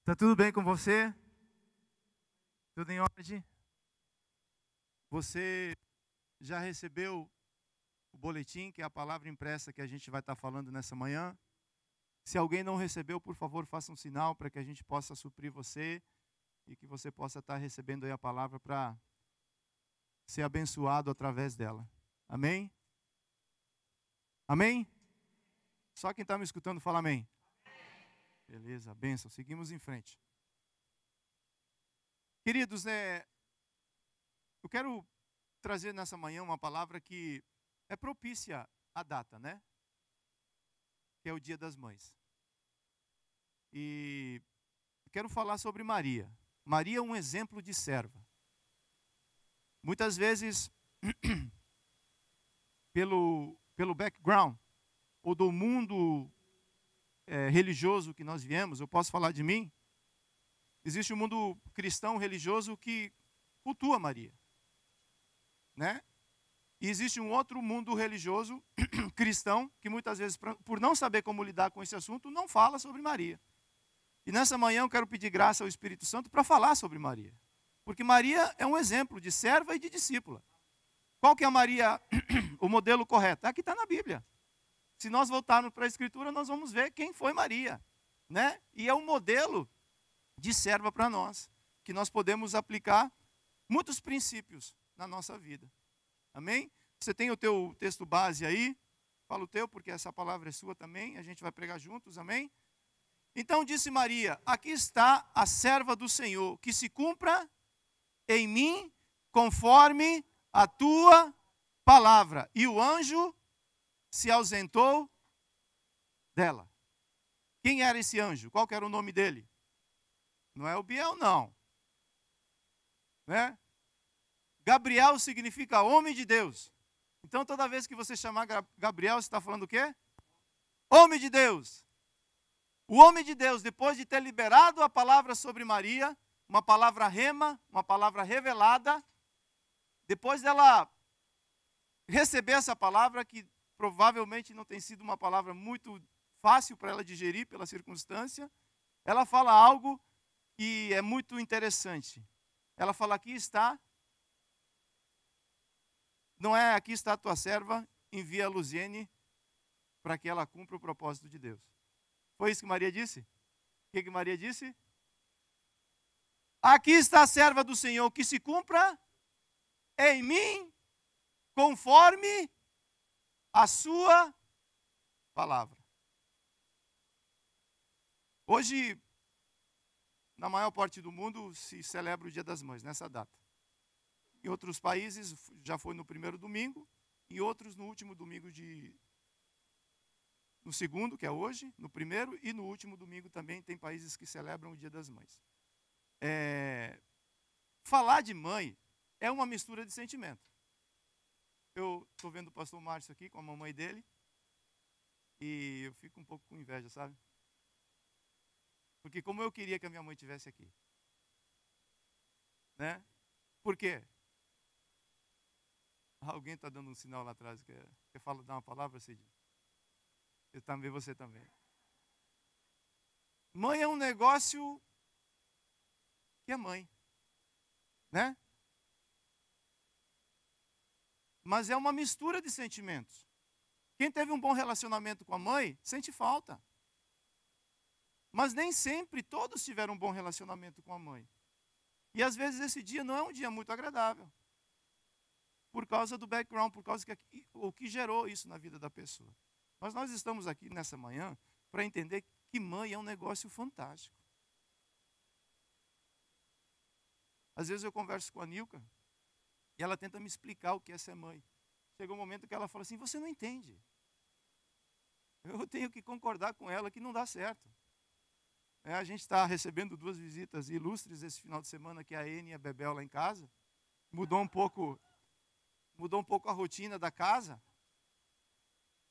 Tá tudo bem com você? Tudo em ordem? Você já recebeu o boletim, que é a palavra impressa que a gente vai estar falando nessa manhã? Se alguém não recebeu, por favor, faça um sinal para que a gente possa suprir você e que você possa estar recebendo aí a palavra para ser abençoado através dela. Amém? Amém? Só quem está me escutando fala amém. Beleza, bênção. Seguimos em frente. Queridos, eu quero trazer nessa manhã uma palavra que é propícia à data, né? Que é o Dia das Mães. E quero falar sobre Maria. Maria é um exemplo de serva. Muitas vezes, pelo background, ou do mundo religioso que nós viemos, eu posso falar de mim, existe um mundo cristão religioso que cultua Maria, né? E existe um outro mundo religioso cristão que muitas vezes, por não saber como lidar com esse assunto, não fala sobre Maria. E nessa manhã eu quero pedir graça ao Espírito Santo para falar sobre Maria. Porque Maria é um exemplo de serva e de discípula. Qual que é a Maria, o modelo correto? Aqui está na Bíblia. Se nós voltarmos para a Escritura, nós vamos ver quem foi Maria, né? E é um modelo de serva para nós, que nós podemos aplicar muitos princípios na nossa vida. Amém? Você tem o teu texto base aí? Fala o teu, porque essa palavra é sua também, a gente vai pregar juntos, amém? Então disse Maria, aqui está a serva do Senhor, que se cumpra em mim conforme a tua palavra. E o anjo se ausentou dela. Quem era esse anjo? Qual que era o nome dele? Não é o Biel, não. Né? Gabriel significa homem de Deus. Então, toda vez que você chamar Gabriel, você está falando o quê? Homem de Deus. O homem de Deus, depois de ter liberado a palavra sobre Maria, uma palavra rema, uma palavra revelada, depois dela receber essa palavra, que provavelmente não tem sido uma palavra muito fácil para ela digerir pela circunstância, ela fala algo que é muito interessante. Ela fala, aqui está, não é aqui está a tua serva, envia a Luziene para que ela cumpra o propósito de Deus. Foi isso que Maria disse? O que Maria disse? Aqui está a serva do Senhor, que se cumpra em mim conforme a sua palavra. Hoje, na maior parte do mundo, se celebra o Dia das Mães, nessa data. Em outros países, já foi no primeiro domingo, em outros no último domingo no segundo, que é hoje, no primeiro, e no último domingo também tem países que celebram o Dia das Mães. Falar de mãe é uma mistura de sentimento. Eu estou vendo o pastor Márcio aqui com a mamãe dele, e eu fico um pouco com inveja, sabe? Porque como eu queria que a minha mãe estivesse aqui. Né? Por quê? Alguém está dando um sinal lá atrás. Quer dar uma palavra, Cid? Eu também, você também. Mãe é um negócio que é mãe. Né? Mas é uma mistura de sentimentos. Quem teve um bom relacionamento com a mãe, sente falta. Mas nem sempre todos tiveram um bom relacionamento com a mãe. E às vezes esse dia não é um dia muito agradável. Por causa do background, por causa o que gerou isso na vida da pessoa. Mas nós estamos aqui nessa manhã para entender que mãe é um negócio fantástico. Às vezes eu converso com a Nilka e ela tenta me explicar o que é ser mãe. Chegou um momento que ela fala assim, você não entende. Eu tenho que concordar com ela que não dá certo. A gente está recebendo 2 visitas ilustres esse final de semana, que é a Ene e a Bebel lá em casa. Mudou um pouco a rotina da casa,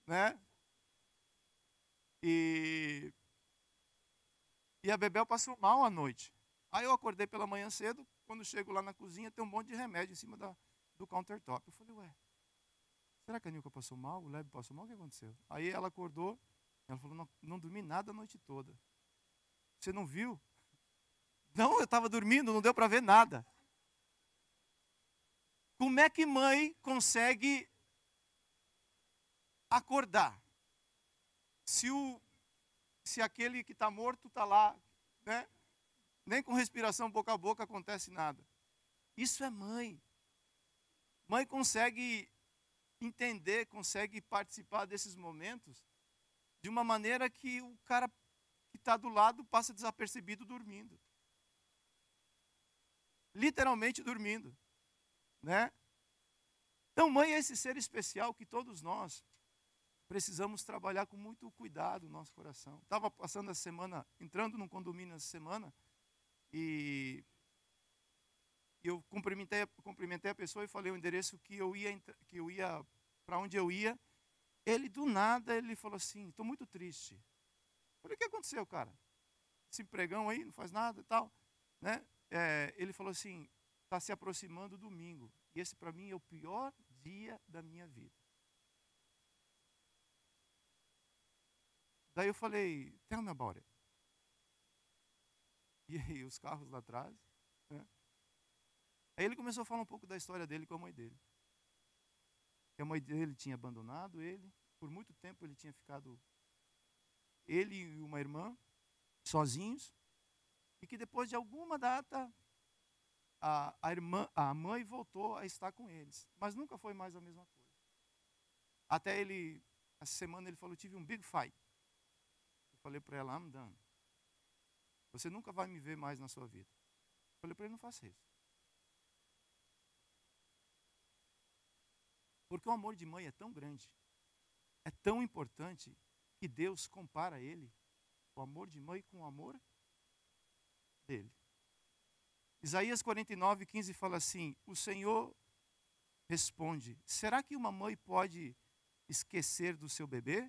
né? E a Bebel passou mal à noite. Aí eu acordei pela manhã cedo, quando chego lá na cozinha, tem um monte de remédio em cima do countertop. Eu falei, ué, será que a Nilka passou mal? O Lebe passou mal? O que aconteceu? Aí ela acordou, ela falou, não dormi nada a noite toda. Você não viu Não, eu estava dormindo, não deu para ver nada. Como é que mãe consegue acordar? Se aquele que está morto está lá, né? Nem com respiração boca a boca acontece nada. Isso é mãe. Mãe consegue entender, consegue participar desses momentos de uma maneira que o cara que está do lado passa desapercebido dormindo. Literalmente dormindo, né? Então, mãe é esse ser especial que todos nós precisamos trabalhar com muito cuidado no nosso coração. Estava passando essa semana, entrando num condomínio essa semana, e eu cumprimentei a pessoa e falei o endereço que eu ia para onde eu ia. Ele, do nada, ele falou assim, estou muito triste. Eu falei, o que aconteceu, cara? Esse empregão aí, não faz nada e tal, né? Ele falou assim, está se aproximando o domingo. E esse para mim é o pior dia da minha vida. Daí eu falei, tell me about it. E aí os carros lá atrás, né? Aí ele começou a falar um pouco da história dele com a mãe dele. Que a mãe dele tinha abandonado ele. Por muito tempo ele tinha ficado, ele e uma irmã, sozinhos. E que depois de alguma data, a mãe voltou a estar com eles. Mas nunca foi mais a mesma coisa. Até ele, essa semana ele falou, tive um big fight. Eu falei para ela, I'm done. Você nunca vai me ver mais na sua vida. Eu falei para ele, não faça isso. Porque o amor de mãe é tão grande, é tão importante, que Deus compara ele, o amor de mãe, com o amor dele. Isaías 49:15 fala assim, o Senhor responde, será que uma mãe pode esquecer do seu bebê?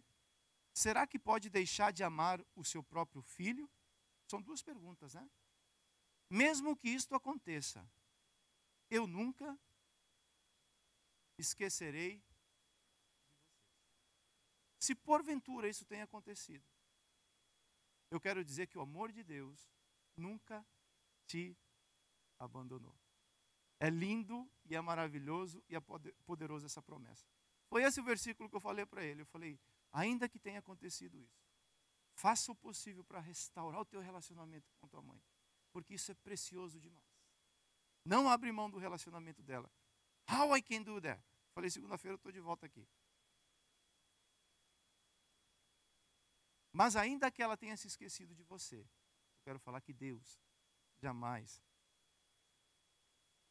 Será que pode deixar de amar o seu próprio filho? São duas perguntas, né? Mesmo que isto aconteça, eu nunca esquecerei de vocês. Se porventura isso tenha acontecido, eu quero dizer que o amor de Deus nunca te abandonou. É lindo e é maravilhoso e é poderoso essa promessa. Foi esse o versículo que eu falei para ele. Eu falei, ainda que tenha acontecido isso, faça o possível para restaurar o teu relacionamento com tua mãe, porque isso é precioso demais. Não abre mão do relacionamento dela. How I can do that? Falei, segunda-feira eu estou de volta aqui. Mas ainda que ela tenha se esquecido de você, eu quero falar que Deus jamais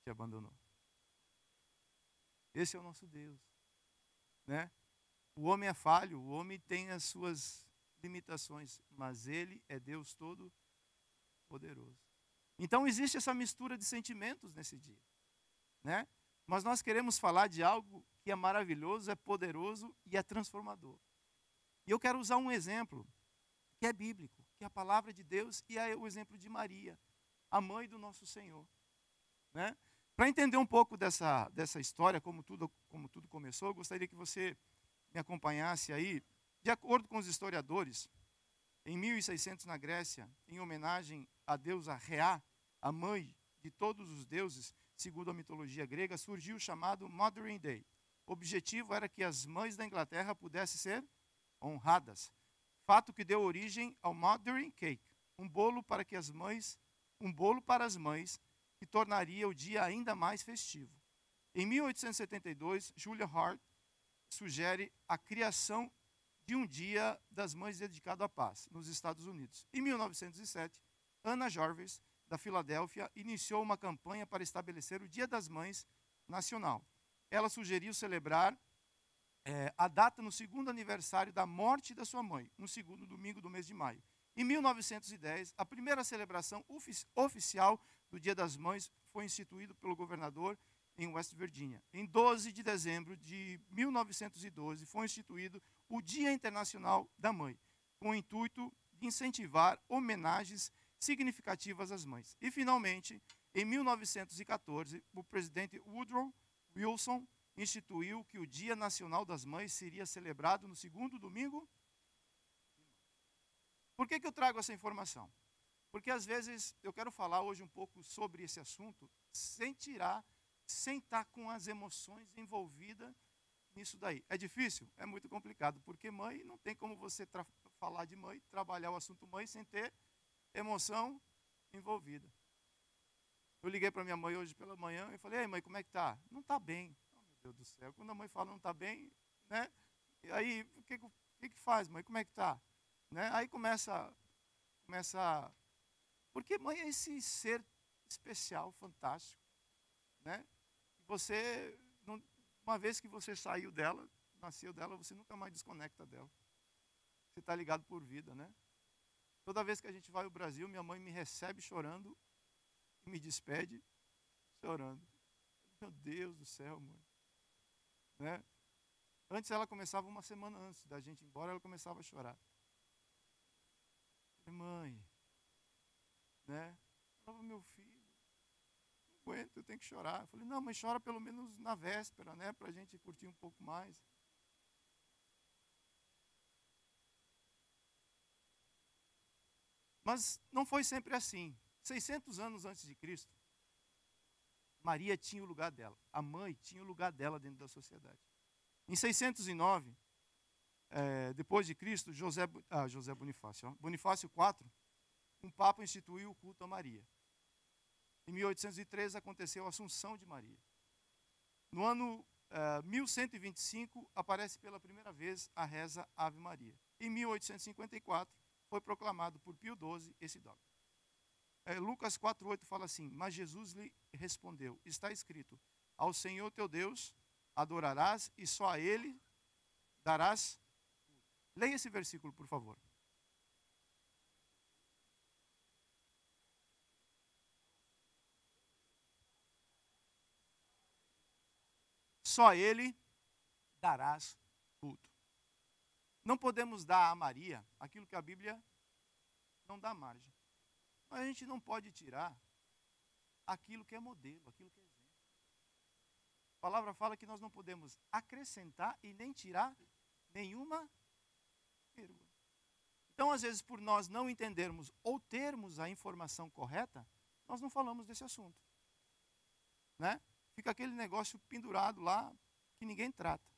te abandonou. Esse é o nosso Deus, né? O homem é falho, o homem tem as suas limitações, mas Ele é Deus todo poderoso. Então existe essa mistura de sentimentos nesse dia, né? Mas nós queremos falar de algo que é maravilhoso, é poderoso e é transformador. E eu quero usar um exemplo que é bíblico, que é a palavra de Deus e é o exemplo de Maria, a mãe do nosso Senhor, né? Para entender um pouco dessa história, como tudo começou, eu gostaria que você me acompanhasse aí. De acordo com os historiadores, em 1600 na Grécia, em homenagem à deusa Rhea, a mãe de todos os deuses, segundo a mitologia grega, surgiu o chamado Mothering Day. O objetivo era que as mães da Inglaterra pudessem ser honradas. Fato que deu origem ao Mothering Cake, um bolo para as mães, que tornaria o dia ainda mais festivo. Em 1872, Julia Hart sugere a criação de um Dia das Mães dedicado à paz, nos Estados Unidos. Em 1907, Anna Jarvis, da Filadélfia, iniciou uma campanha para estabelecer o Dia das Mães nacional. Ela sugeriu celebrar a data no segundo aniversário da morte da sua mãe, no segundo domingo do mês de maio. Em 1910, a primeira celebração oficial do Dia das Mães foi instituída pelo governador em West Virginia. Em 12 de dezembro de 1912, foi instituído o Dia Internacional da Mãe, com o intuito de incentivar homenagens significativas às mães. E, finalmente, em 1914, o presidente Woodrow Wilson instituiu que o Dia Nacional das Mães seria celebrado no segundo domingo. Por que eu trago essa informação? Porque às vezes eu quero falar hoje um pouco sobre esse assunto, sem estar com as emoções envolvidas nisso daí. É difícil? É muito complicado, porque mãe, não tem como você falar de mãe, trabalhar o assunto mãe sem ter emoção envolvida. Eu liguei para minha mãe hoje pela manhã e falei: ei, mãe, como é que tá? Não está bem. Oh, meu Deus do céu. Quando a mãe fala não está bem, né? E aí, o que faz, mãe? Como é que tá? Né? Aí começa. Porque mãe é esse ser especial, fantástico, né? Você, uma vez que você saiu dela, nasceu dela, você nunca mais desconecta dela. Você está ligado por vida, né? Toda vez que a gente vai ao Brasil, minha mãe me recebe chorando e me despede chorando. Meu Deus do céu, mãe. Né? Antes ela começava uma semana antes da gente ir embora, ela começava a chorar. Falei, mãe, né? Falava, meu filho, não aguento, eu tenho que chorar. Eu falei, não, mas chora pelo menos na véspera, né? Para a gente curtir um pouco mais. Mas não foi sempre assim. 600 anos antes de Cristo, Maria tinha o lugar dela. A mãe tinha o lugar dela dentro da sociedade. Em 609, depois de Cristo, Bonifácio IV, um papa instituiu o culto a Maria. Em 1803 aconteceu a Assunção de Maria. No ano 1125 aparece pela primeira vez a reza Ave Maria. Em 1854 foi proclamado por Pio XII esse dogma. Lucas 4,8 fala assim: mas Jesus lhe respondeu, está escrito, ao Senhor teu Deus adorarás e só a Ele darás. Leia esse versículo, por favor. Só a Ele darás culto. Não podemos dar a Maria aquilo que a Bíblia não dá margem. Mas a gente não pode tirar aquilo que é modelo, aquilo que é exemplo. A palavra fala que nós não podemos acrescentar e nem tirar nenhuma vírgula. Então, às vezes, por nós não entendermos ou termos a informação correta, nós não falamos desse assunto. Né? Fica aquele negócio pendurado lá que ninguém trata.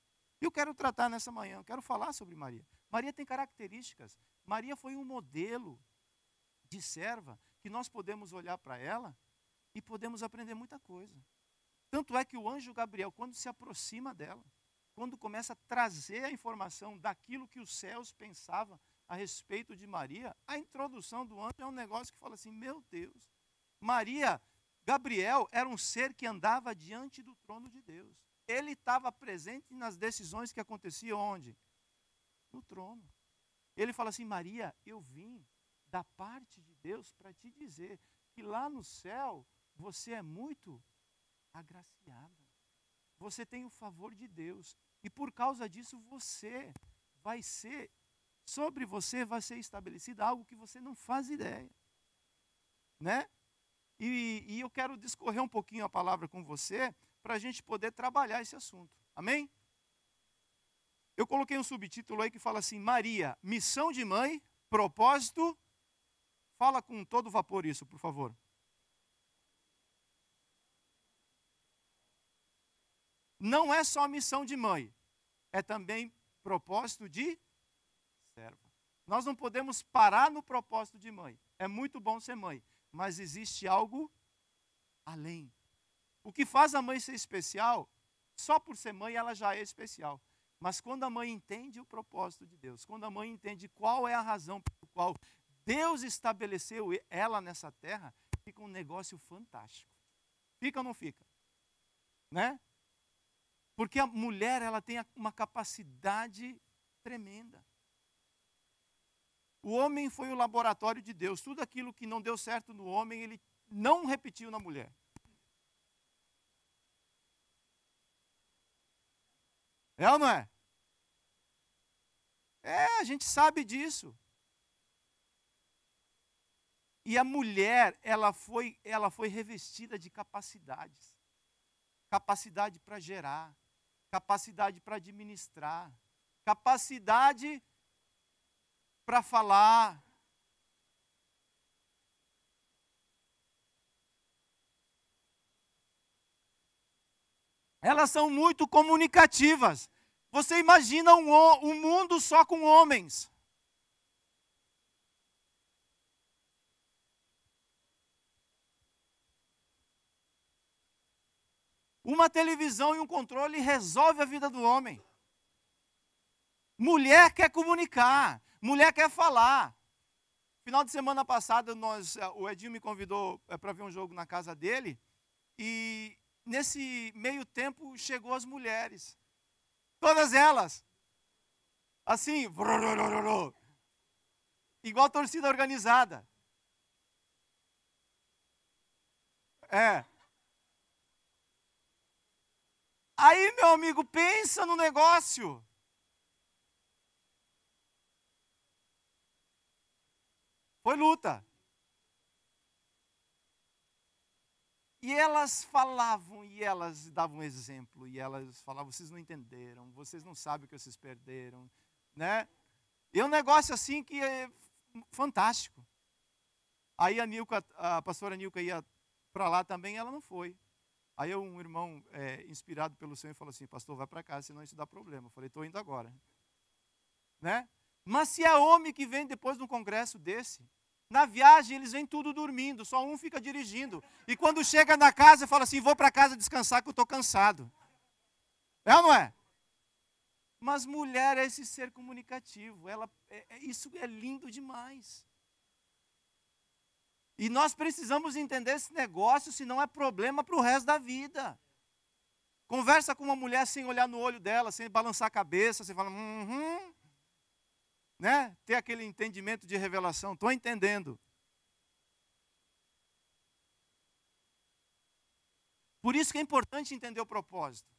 E eu quero tratar nessa manhã, eu quero falar sobre Maria. Maria tem características. Maria foi um modelo de serva que nós podemos olhar para ela e podemos aprender muita coisa. Tanto é que o anjo Gabriel, quando se aproxima dela, quando começa a trazer a informação daquilo que os céus pensavam a respeito de Maria, a introdução do anjo é um negócio que fala assim, meu Deus, Gabriel era um ser que andava diante do trono de Deus. Ele estava presente nas decisões que aconteciam onde? No trono. Ele fala assim, Maria, eu vim da parte de Deus para te dizer que lá no céu você é muito agraciada. Você tem o favor de Deus. E por causa disso sobre você vai ser estabelecido algo que você não faz ideia. Né? E eu quero discorrer um pouquinho a palavra com você para a gente poder trabalhar esse assunto. Amém? Eu coloquei um subtítulo aí que fala assim, Maria, missão de mãe, propósito. Fala com todo vapor isso, por favor. Não é só missão de mãe, é também propósito de serva. Nós não podemos parar no propósito de mãe. É muito bom ser mãe, mas existe algo além. O que faz a mãe ser especial, só por ser mãe ela já é especial. Mas quando a mãe entende o propósito de Deus, quando a mãe entende qual é a razão pelo qual Deus estabeleceu ela nessa terra, fica um negócio fantástico. Fica ou não fica? Né? Porque a mulher, ela tem uma capacidade tremenda. O homem foi o laboratório de Deus. Tudo aquilo que não deu certo no homem, ele não repetiu na mulher. É ou não é? A gente sabe disso. E a mulher, ela foi revestida de capacidades. Capacidade para gerar, capacidade para administrar, capacidade para falar. Elas são muito comunicativas. Você imagina um mundo só com homens. Uma televisão e um controle resolve a vida do homem. Mulher quer comunicar, mulher quer falar. Final de semana passada, o Edinho me convidou para ver um jogo na casa dele, e nesse meio tempo chegou as mulheres. Todas elas. Assim, igual torcida organizada. É. Aí, meu amigo, pensa no negócio. Foi luta. E elas falavam, e elas davam exemplo, e elas falavam, vocês não entenderam, vocês não sabem o que vocês perderam, né? E é um negócio assim que é fantástico. Aí a pastora Nilka ia para lá também, ela não foi. Aí um irmão inspirado pelo Senhor falou assim, pastor, vai para casa, senão isso dá problema. Eu falei, estou indo agora. Né? Mas se é homem que vem depois de um congresso desse, na viagem eles vêm tudo dormindo, só um fica dirigindo. E quando chega na casa, fala assim, vou para casa descansar que eu estou cansado. É ou não é? Mas mulher é esse ser comunicativo, isso é lindo demais. E nós precisamos entender esse negócio, senão é problema para o resto da vida. Conversa com uma mulher sem olhar no olho dela, sem balançar a cabeça, você fala, né? Ter aquele entendimento de revelação, estou entendendo. Por isso que é importante entender o propósito.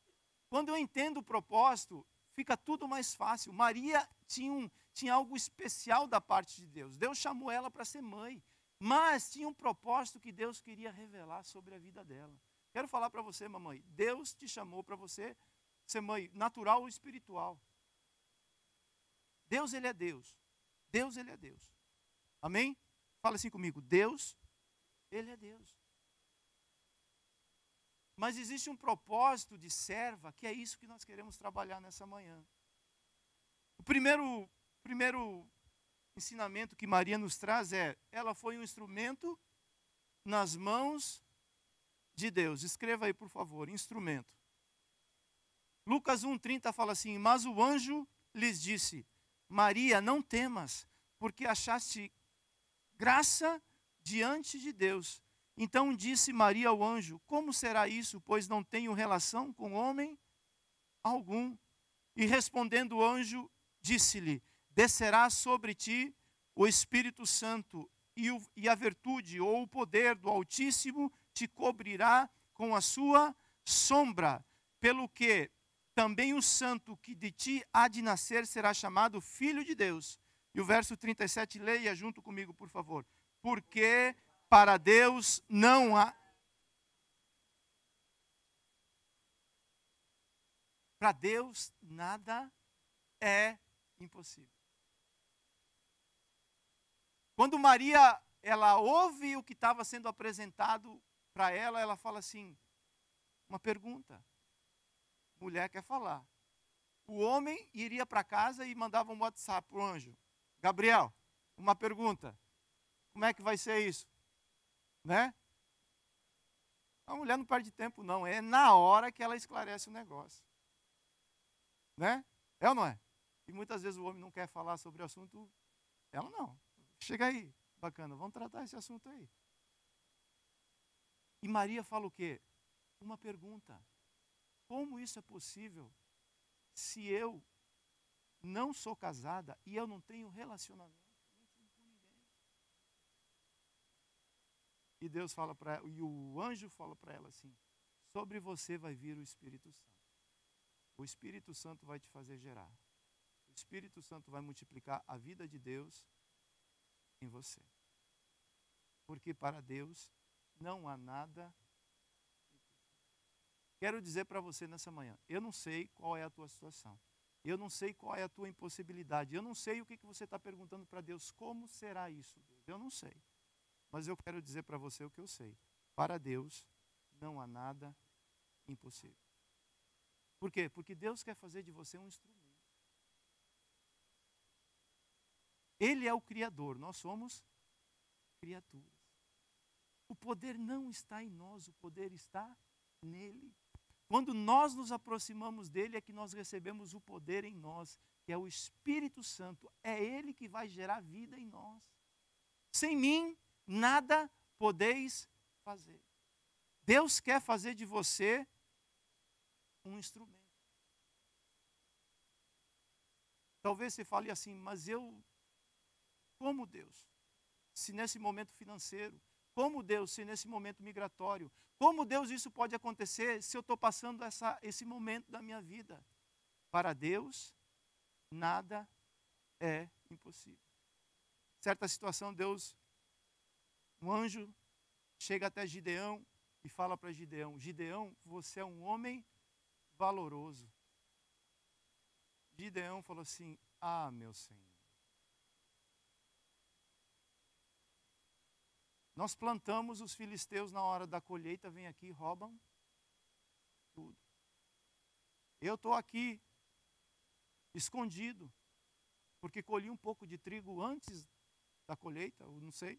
Quando eu entendo o propósito, fica tudo mais fácil. Maria tinha algo especial da parte de Deus. Deus chamou ela para ser mãe, mas tinha um propósito que Deus queria revelar sobre a vida dela. Quero falar para você, mamãe, Deus te chamou para você ser mãe, natural ou espiritual. Deus, Ele é Deus. Deus, Ele é Deus. Amém? Fala assim comigo, Deus, Ele é Deus. Mas existe um propósito de serva, que é isso que nós queremos trabalhar nessa manhã. O primeiro ensinamento que Maria nos traz ela foi um instrumento nas mãos de Deus. Escreva aí, por favor, instrumento. Lucas 1,30 fala assim, mas o anjo lhes disse, Maria, não temas, porque achaste graça diante de Deus. Então disse Maria ao anjo, como será isso, pois não tenho relação com homem algum? E respondendo o anjo, disse-lhe, descerá sobre ti o Espírito Santo, e a virtude ou o poder do Altíssimo te cobrirá com a sua sombra, pelo que também o santo que de ti há de nascer será chamado Filho de Deus. E o verso 37, leia junto comigo, por favor. Porque para Deus não há... Para Deus nada é impossível. Quando Maria, ela ouve o que estava sendo apresentado para ela, ela fala assim, uma pergunta. Mulher quer falar. O homem iria para casa e mandava um WhatsApp para o anjo. Gabriel, uma pergunta. Como é que vai ser isso? Né? A mulher não perde tempo, não. É na hora que ela esclarece o negócio. Né? É ou não é? E muitas vezes o homem não quer falar sobre o assunto. Ela não. Chega aí, bacana, vamos tratar esse assunto aí. E Maria fala o quê? Uma pergunta. Como isso é possível se eu não sou casada e eu não tenho relacionamento com ninguém? E Deus fala para ela, e o anjo fala para ela assim, sobre você vai vir o Espírito Santo. O Espírito Santo vai te fazer gerar. O Espírito Santo vai multiplicar a vida de Deus em você. Porque para Deus não há nada. Quero dizer para você nessa manhã, eu não sei qual é a tua situação. Eu não sei qual é a tua impossibilidade. Eu não sei o que você está perguntando para Deus. Como será isso, Deus? Eu não sei. Mas eu quero dizer para você o que eu sei. Para Deus não há nada impossível. Por quê? Porque Deus quer fazer de você um instrumento. Ele é o Criador, nós somos criaturas. O poder não está em nós, o poder está nele. Quando nós nos aproximamos dele é que nós recebemos o poder em nós, que é o Espírito Santo. É ele que vai gerar vida em nós. Sem mim, nada podeis fazer. Deus quer fazer de você um instrumento. Talvez você fale assim, mas como Deus? Se nesse momento financeiro, como Deus, se nesse momento migratório, como Deus isso pode acontecer se eu estou passando esse momento da minha vida? Para Deus, nada é impossível. Certa situação, um anjo chega até Gideão e fala para Gideão, Gideão, você é um homem valoroso. Gideão falou assim, meu Senhor. Nós plantamos, os filisteus na hora da colheita vêm aqui e roubam tudo. Eu estou aqui, escondido, porque colhi um pouco de trigo antes da colheita, eu não sei,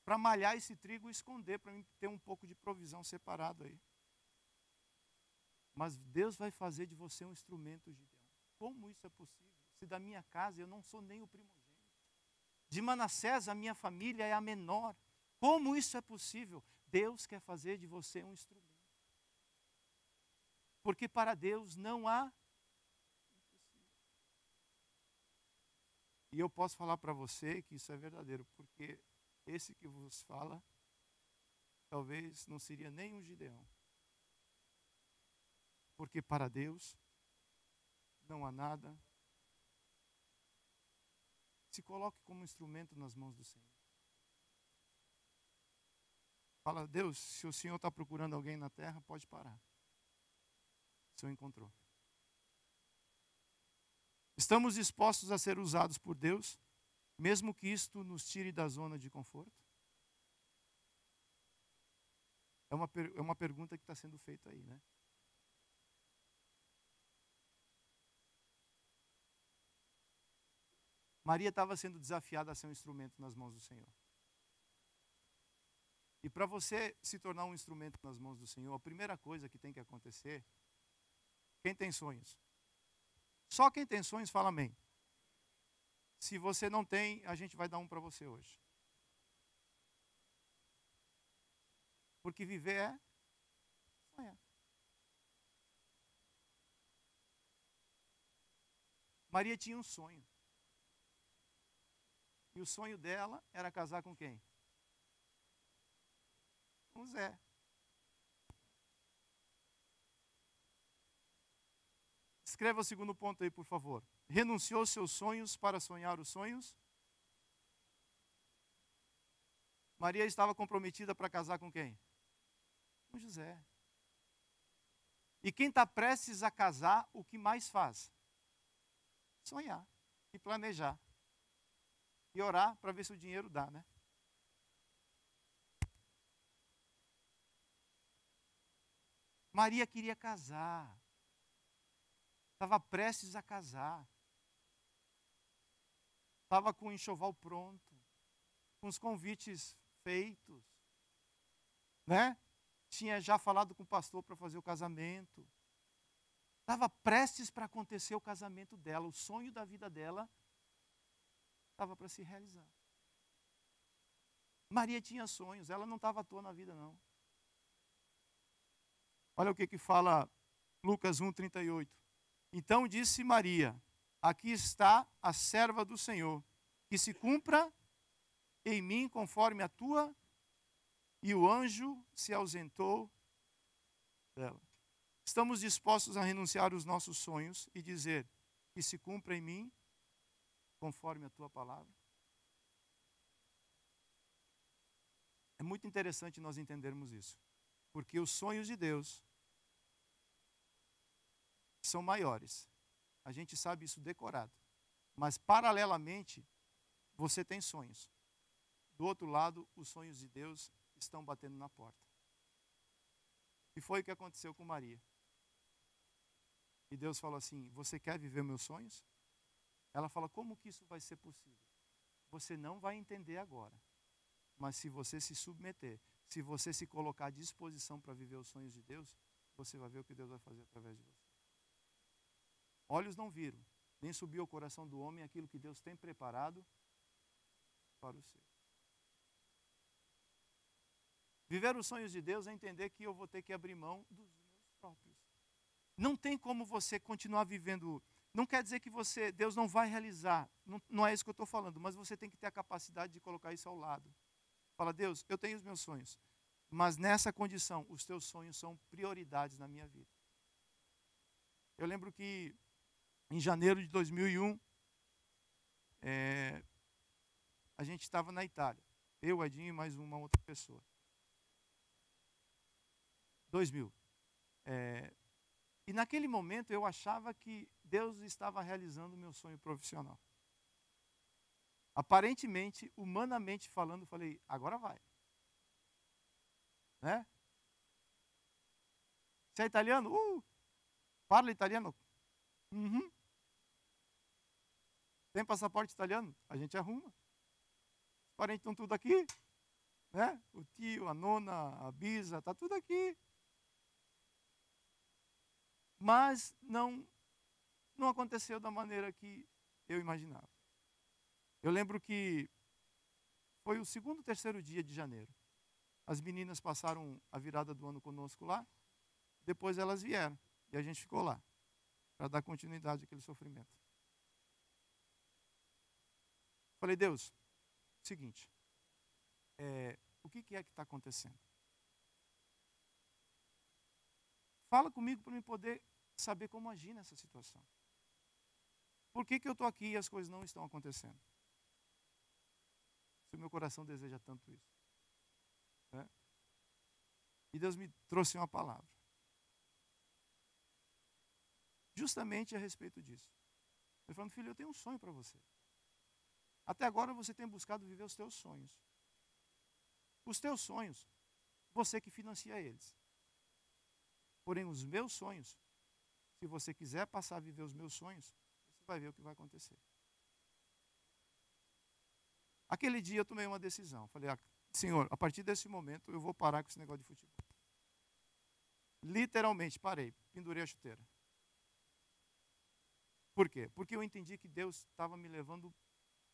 para malhar esse trigo e esconder, para mim ter um pouco de provisão separado aí. Mas Deus vai fazer de você um instrumento, Gideão. Como isso é possível? Se da minha casa eu não sou nem o primogênito. De Manassés, a minha família é a menor. Como isso é possível? Deus quer fazer de você um instrumento. Porque para Deus não há impossível. E eu posso falar para você que isso é verdadeiro, porque esse que vos fala, talvez não seria nem um Gideão. Porque para Deus não há nada. Se coloque como instrumento nas mãos do Senhor. Fala, Deus, se o Senhor está procurando alguém na terra, pode parar. O Senhor encontrou. Estamos dispostos a ser usados por Deus, mesmo que isto nos tire da zona de conforto? É uma pergunta que está sendo feita aí, né? Maria estava sendo desafiada a ser um instrumento nas mãos do Senhor. E para você se tornar um instrumento nas mãos do Senhor, a primeira coisa que tem que acontecer, quem tem sonhos? Só quem tem sonhos fala amém. Se você não tem, a gente vai dar um para você hoje. Porque viver é sonhar. Maria tinha um sonho. E o sonho dela era casar com quem? Com Zé. Escreva o segundo ponto aí, por favor. Renunciou seus sonhos para sonhar os sonhos? Maria estava comprometida para casar com quem? Com José. E quem está prestes a casar, o que mais faz? Sonhar e planejar. E orar para ver se o dinheiro dá, né? Maria queria casar. Estava prestes a casar. Estava com o enxoval pronto. Com os convites feitos. Né? Tinha já falado com o pastor para fazer o casamento. Estava prestes para acontecer o casamento dela. O sonho da vida dela estava para se realizar. Maria tinha sonhos, ela não estava à toa na vida, não. Olha o que fala Lucas 1,38. Então disse Maria, aqui está a serva do Senhor, que se cumpra em mim conforme a tua, e o anjo se ausentou dela. Estamos dispostos a renunciar os nossos sonhos e dizer que se cumpra em mim conforme a tua palavra? É muito interessante nós entendermos isso, porque os sonhos de Deus são maiores. A gente sabe isso decorado. Mas, paralelamente, você tem sonhos. Do outro lado, os sonhos de Deus estão batendo na porta. E foi o que aconteceu com Maria. E Deus fala assim: você quer viver meus sonhos? Ela fala: como que isso vai ser possível? Você não vai entender agora. Mas se você se submeter, se você se colocar à disposição para viver os sonhos de Deus, você vai ver o que Deus vai fazer através de você. Olhos não viram, nem subiu ao coração do homem aquilo que Deus tem preparado para o seu. Viver os sonhos de Deus é entender que eu vou ter que abrir mão dos meus próprios. Não tem como você continuar vivendo. Não quer dizer que Deus não vai realizar. Não é isso que eu estou falando, mas você tem que ter a capacidade de colocar isso ao lado. Fala: Deus, eu tenho os meus sonhos, mas nessa condição, os teus sonhos são prioridades na minha vida. Eu lembro que em janeiro de 2001, a gente estava na Itália. Eu, Edinho e mais uma outra pessoa. 2000. E naquele momento eu achava que Deus estava realizando o meu sonho profissional. Aparentemente, humanamente falando, eu falei: agora vai. Né? Você é italiano? Parla italiano? Uhum. Tem passaporte italiano? A gente arruma. Os parentes estão tudo aqui. Né? O tio, a nona, a bisa, está tudo aqui. Mas não aconteceu da maneira que eu imaginava. Eu lembro que foi o segundo, terceiro dia de janeiro. As meninas passaram a virada do ano conosco lá. Depois elas vieram e a gente ficou lá para dar continuidade àquele sofrimento. Falei: Deus, seguinte, o que é que está acontecendo? Fala comigo para eu poder saber como agir nessa situação. Por que eu estou aqui e as coisas não estão acontecendo? Se o meu coração deseja tanto isso. Né? E Deus me trouxe uma palavra. Justamente a respeito disso. Ele falando: filho, eu tenho um sonho para você. Até agora você tem buscado viver os teus sonhos. Os teus sonhos, você que financia eles. Porém, os meus sonhos, se você quiser passar a viver os meus sonhos, você vai ver o que vai acontecer. Aquele dia eu tomei uma decisão. Falei: Senhor, a partir desse momento eu vou parar com esse negócio de futebol. Literalmente parei, pendurei a chuteira. Por quê? Porque eu entendi que Deus estava me levando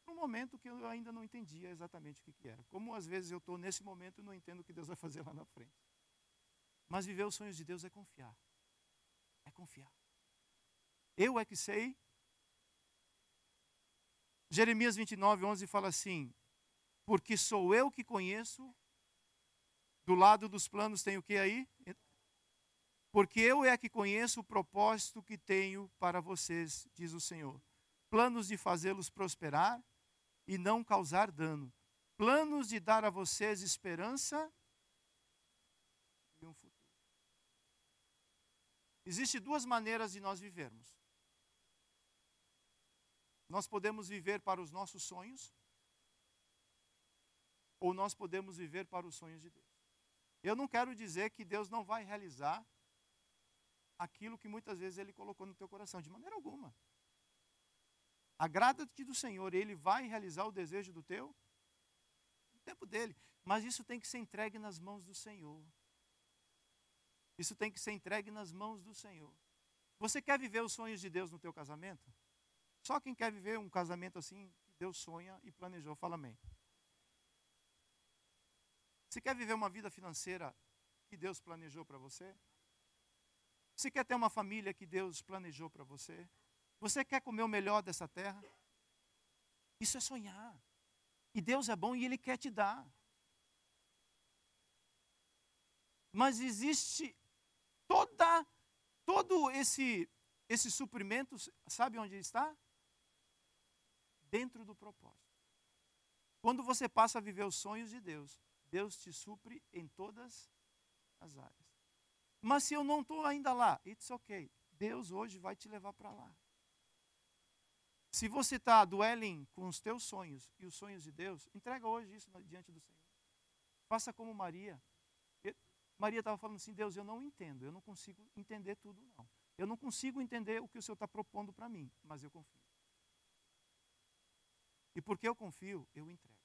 para um momento que eu ainda não entendia exatamente o que era. Como às vezes eu estou nesse momento e não entendo o que Deus vai fazer lá na frente. Mas viver os sonhos de Deus é confiar. É confiar. Eu é que sei. Jeremias 29:11 fala assim: porque sou eu que conheço, do lado dos planos tem o que aí? Porque eu é que conheço o propósito que tenho para vocês, diz o Senhor. Planos de fazê-los prosperar e não causar dano. Planos de dar a vocês esperança e um futuro. Existem duas maneiras de nós vivermos. Nós podemos viver para os nossos sonhos, ou nós podemos viver para os sonhos de Deus. Eu não quero dizer que Deus não vai realizar aquilo que muitas vezes Ele colocou no teu coração, de maneira alguma. Agrada-te do Senhor, Ele vai realizar o desejo do teu no tempo dele. Mas isso tem que ser entregue nas mãos do Senhor. Isso tem que ser entregue nas mãos do Senhor. Você quer viver os sonhos de Deus no teu casamento? Só quem quer viver um casamento assim, que Deus sonha e planejou, fala amém. Você quer viver uma vida financeira que Deus planejou para você? Você quer ter uma família que Deus planejou para você? Você quer comer o melhor dessa terra? Isso é sonhar. E Deus é bom e Ele quer te dar. Mas existe todo esse suprimento, sabe onde está? Dentro do propósito. Quando você passa a viver os sonhos de Deus, Deus te supre em todas as áreas. Mas se eu não estou ainda lá, it's ok. Deus hoje vai te levar para lá. Se você está dueling com os teus sonhos e os sonhos de Deus, entrega hoje isso diante do Senhor. Faça como Maria. Maria estava falando assim: Deus, eu não entendo, eu não consigo entender tudo não. Eu não consigo entender o que o Senhor está propondo para mim, mas eu confio. E porque eu confio, eu entrego.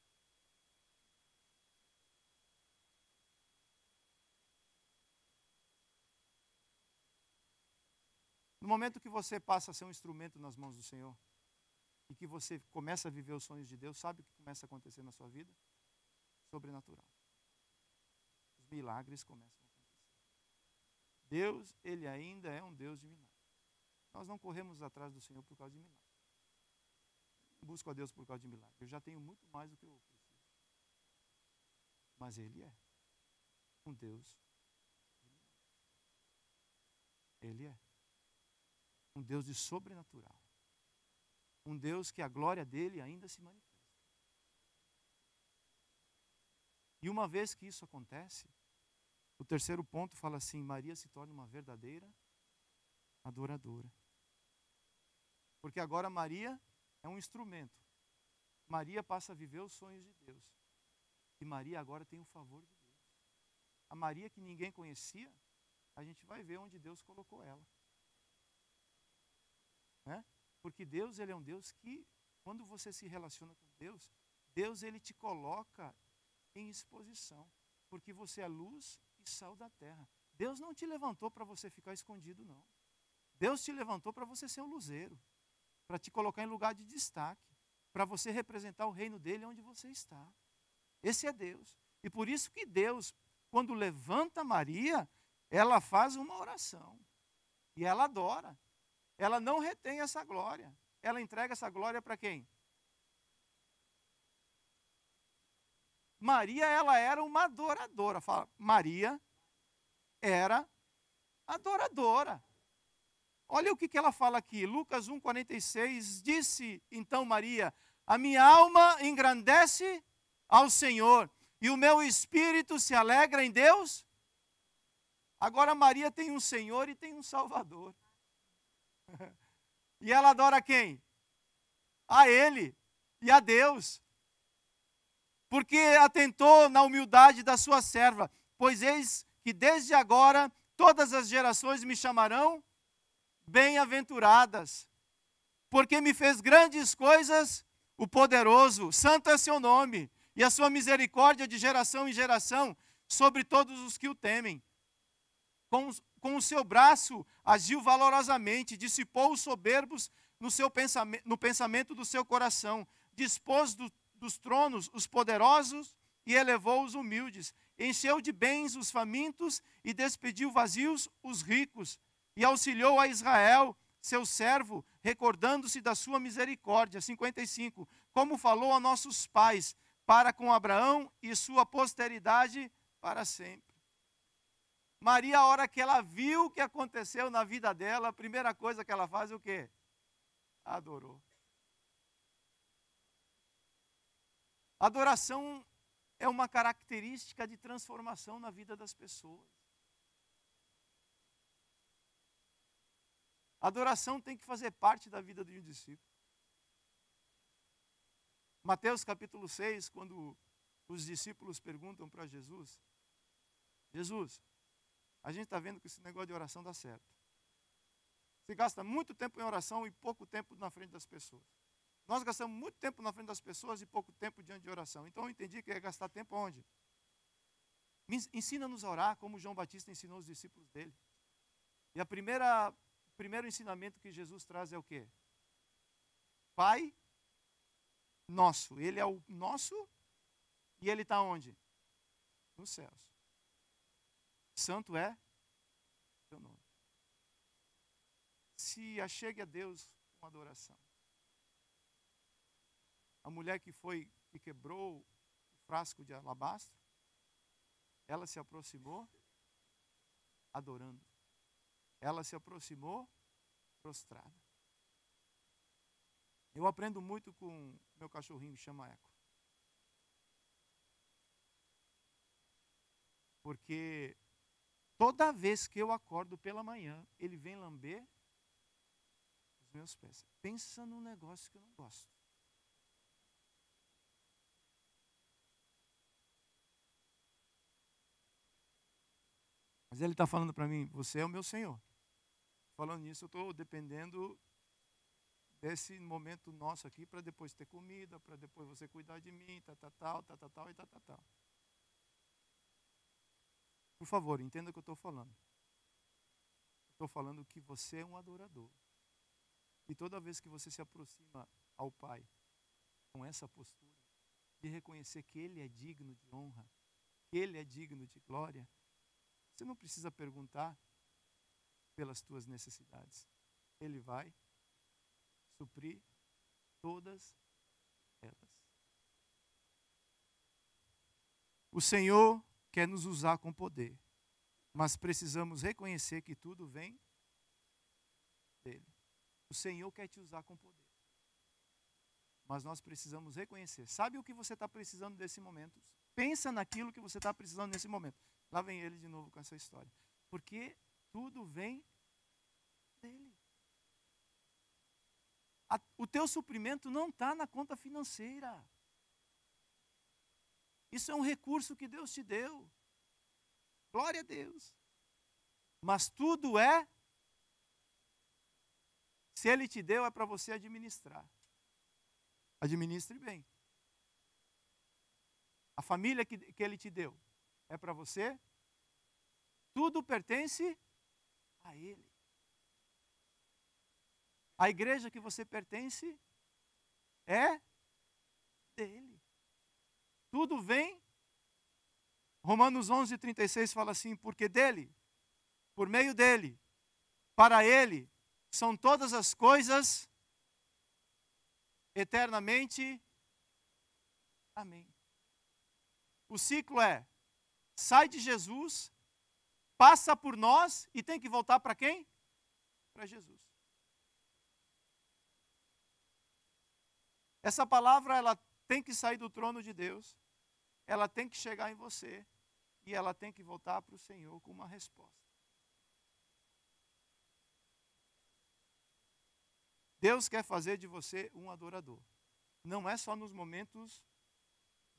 No momento que você passa a ser um instrumento nas mãos do Senhor, e que você começa a viver os sonhos de Deus, sabe o que começa a acontecer na sua vida? Sobrenatural. Os milagres começam a acontecer. Deus, Ele ainda é um Deus de milagres. Nós não corremos atrás do Senhor por causa de milagres. Eu busco a Deus por causa de milagres. Eu já tenho muito mais do que eu preciso. Mas Ele é um Deus de milagres. Ele é um Deus de sobrenatural. Um Deus que a glória dele ainda se manifesta. E uma vez que isso acontece, o terceiro ponto fala assim: Maria se torna uma verdadeira adoradora. Porque agora Maria é um instrumento. Maria passa a viver os sonhos de Deus. E Maria agora tem o favor de Deus. A Maria que ninguém conhecia, a gente vai ver onde Deus colocou ela. Né? Porque Deus, Ele é um Deus que, quando você se relaciona com Deus, Deus, Ele te coloca em exposição. Porque você é luz e sal da terra. Deus não te levantou para você ficar escondido, não. Deus te levantou para você ser um luzeiro. Para te colocar em lugar de destaque. Para você representar o reino dEle onde você está. Esse é Deus. E por isso que Deus, quando levanta Maria, ela faz uma oração. E ela adora. Ela não retém essa glória. Ela entrega essa glória para quem? Maria, ela era uma adoradora. Fala, Maria era adoradora. Olha o que ela fala aqui. Lucas 1,46. Disse então Maria: a minha alma engrandece ao Senhor, e o meu espírito se alegra em Deus. Agora Maria tem um Senhor e tem um Salvador. E ela adora quem? A Ele e a Deus. Porque atentou na humildade da sua serva. Pois eis que desde agora todas as gerações me chamarão bem-aventuradas. Porque me fez grandes coisas o poderoso. Santo é seu nome. E a sua misericórdia de geração em geração sobre todos os que o temem. Com o seu braço agiu valorosamente, dissipou os soberbos no pensamento do seu coração, dispôs dos tronos os poderosos e elevou os humildes, encheu de bens os famintos e despediu vazios os ricos, e auxiliou a Israel, seu servo, recordando-se da sua misericórdia. 55. Como falou a nossos pais, para com Abraão e sua posteridade para sempre. Maria, a hora que ela viu o que aconteceu na vida dela, a primeira coisa que ela faz é o quê? Adorou. Adoração é uma característica de transformação na vida das pessoas. Adoração tem que fazer parte da vida de um discípulo. Mateus capítulo 6, quando os discípulos perguntam para Jesus: Jesus, a gente está vendo que esse negócio de oração dá certo. Você gasta muito tempo em oração e pouco tempo na frente das pessoas. Nós gastamos muito tempo na frente das pessoas e pouco tempo diante de oração. Então eu entendi que é gastar tempo onde? Ensina-nos a orar como João Batista ensinou os discípulos dele. E o primeiro ensinamento que Jesus traz é o quê? Pai nosso. Ele é o nosso e ele está onde? Nos céus. Santo é teu nome. Se achegue a Deus com adoração. A mulher que quebrou o frasco de alabastro, ela se aproximou adorando. Ela se aproximou prostrada. Eu aprendo muito com meu cachorrinho, chama Eco. Porque toda vez que eu acordo pela manhã, ele vem lamber os meus pés. Pensa num negócio que eu não gosto. Mas ele está falando para mim: você é o meu Senhor. Falando nisso, eu estou dependendo desse momento nosso aqui para depois ter comida, para depois você cuidar de mim, tal, e tal. Por favor, entenda o que eu estou falando. Estou falando que você é um adorador. E toda vez que você se aproxima ao Pai com essa postura de reconhecer que Ele é digno de honra, que Ele é digno de glória, você não precisa perguntar pelas tuas necessidades. Ele vai suprir todas elas. O Senhor quer nos usar com poder, mas precisamos reconhecer que tudo vem dele. O Senhor quer te usar com poder, mas nós precisamos reconhecer. Sabe o que você está precisando nesse momento? Pensa naquilo que você está precisando nesse momento. Lá vem ele de novo com essa história. Porque tudo vem dele. O teu suprimento não está na conta financeira. Isso é um recurso que Deus te deu. Glória a Deus. Mas tudo é, se Ele te deu, é para você administrar. Administre bem. A família que Ele te deu é para você. Tudo pertence a Ele. A igreja que você pertence é dele. Tudo vem. Romanos 11:36 fala assim, porque dele, por meio dele, para ele, são todas as coisas eternamente. Amém. O ciclo é, sai de Jesus, passa por nós e tem que voltar para quem? Para Jesus. Essa palavra, ela tem que sair do trono de Deus, ela tem que chegar em você e ela tem que voltar para o Senhor com uma resposta. Deus quer fazer de você um adorador. Não é só nos momentos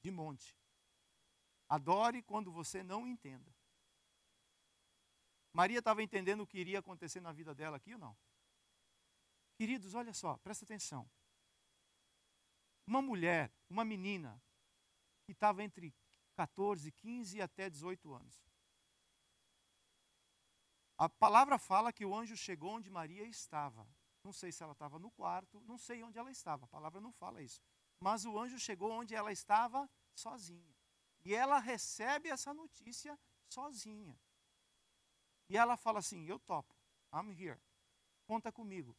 de monte. Adore quando você não entenda. Maria estava entendendo o que iria acontecer na vida dela aqui ou não? Queridos, olha só, presta atenção. Uma mulher, uma menina, que estava entre 14, 15 e até 18 anos. A palavra fala que o anjo chegou onde Maria estava. Não sei se ela estava no quarto, não sei onde ela estava, a palavra não fala isso. Mas o anjo chegou onde ela estava sozinha. E ela recebe essa notícia sozinha. E ela fala assim, eu topo, I'm here, conta comigo.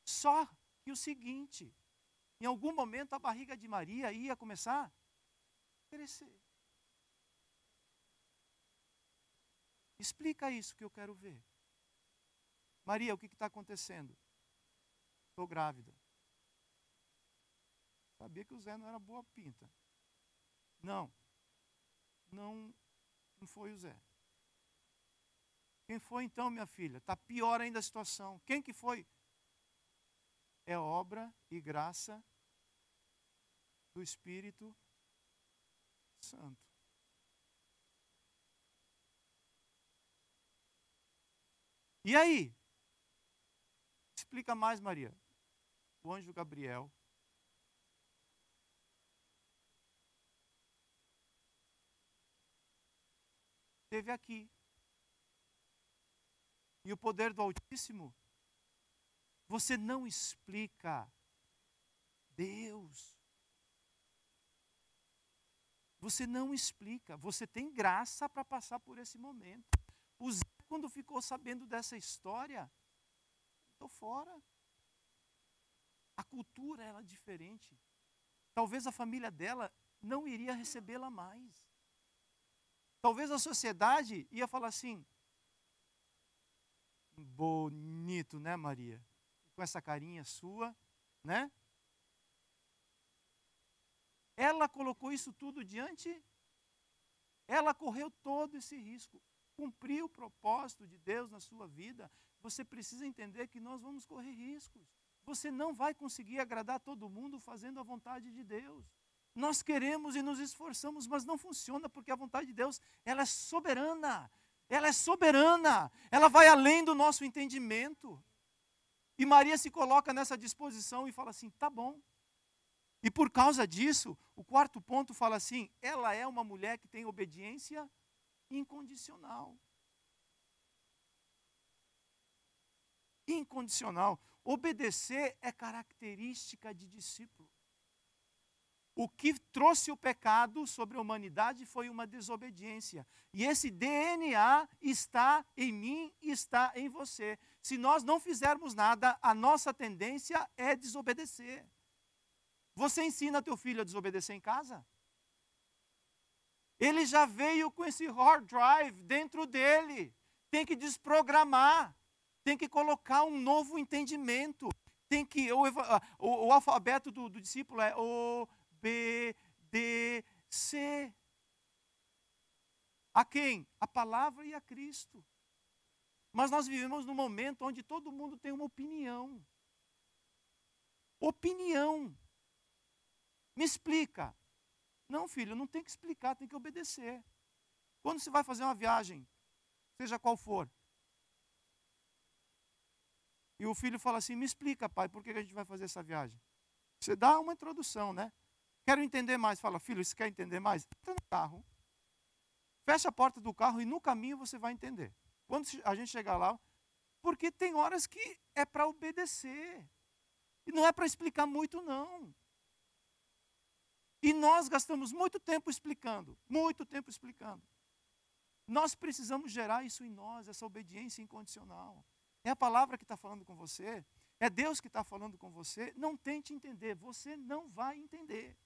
Só que o seguinte, em algum momento a barriga de Maria ia começar a crescer. Explica isso que eu quero ver. Maria, o que está acontecendo? Estou grávida. Sabia que o Zé não era boa pinta. Não foi o Zé. Quem foi então, minha filha? Está pior ainda a situação. Quem que foi? É obra e graça do Espírito Santo. E aí? Explica mais, Maria. O anjo Gabriel esteve aqui. E o poder do Altíssimo, você não explica. Deus. Você não explica. Você tem graça para passar por esse momento. O Zé, quando ficou sabendo dessa história, estou fora. A cultura era diferente. Talvez a família dela não iria recebê-la mais. Talvez a sociedade ia falar assim, bonito, né, Maria? Com essa carinha sua, né? Ela colocou isso tudo diante, ela correu todo esse risco, cumpriu o propósito de Deus na sua vida. Você precisa entender que nós vamos correr riscos. Você não vai conseguir agradar todo mundo fazendo a vontade de Deus. Nós queremos e nos esforçamos, mas não funciona porque a vontade de Deus, ela é soberana. Ela é soberana. Ela vai além do nosso entendimento. E Maria se coloca nessa disposição e fala assim, tá bom. E por causa disso, o quarto ponto fala assim, ela é uma mulher que tem obediência incondicional. Incondicional. Obedecer é característica de discípulo. O que trouxe o pecado sobre a humanidade foi uma desobediência. E esse DNA está em mim e está em você. Se nós não fizermos nada, a nossa tendência é desobedecer. Você ensina teu filho a desobedecer em casa? Ele já veio com esse hard drive dentro dele. Tem que desprogramar. Tem que colocar um novo entendimento. Tem que o alfabeto do discípulo é O, B, D, C. A quem? A palavra e a Cristo. Mas nós vivemos num momento onde todo mundo tem uma opinião. Opinião. Me explica. Não, filho, não tem que explicar, tem que obedecer. Quando você vai fazer uma viagem, seja qual for, e o filho fala assim, me explica, pai, por que a gente vai fazer essa viagem? Você dá uma introdução, né? Quero entender mais. Fala, filho, você quer entender mais? Entra no carro. Fecha a porta do carro e no caminho você vai entender. Quando a gente chegar lá, porque tem horas que é para obedecer. E não é para explicar muito, não. E nós gastamos muito tempo explicando. Muito tempo explicando. Nós precisamos gerar isso em nós, essa obediência incondicional. É a palavra que está falando com você. É Deus que está falando com você. Não tente entender. Você não vai entender.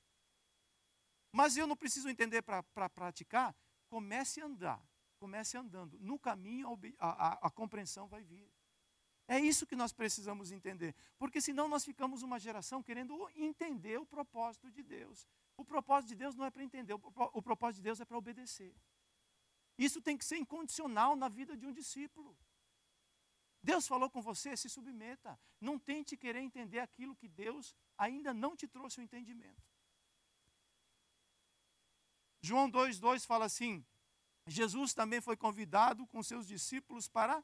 Mas eu não preciso entender para praticar. Comece a andar. Comece andando. No caminho, a compreensão vai vir. É isso que nós precisamos entender. Porque senão nós ficamos uma geração querendo entender o propósito de Deus. O propósito de Deus não é para entender. O propósito de Deus é para obedecer. Isso tem que ser incondicional na vida de um discípulo. Deus falou com você, se submeta. Não tente querer entender aquilo que Deus ainda não te trouxe o entendimento. João 2,2 fala assim, Jesus também foi convidado com seus discípulos para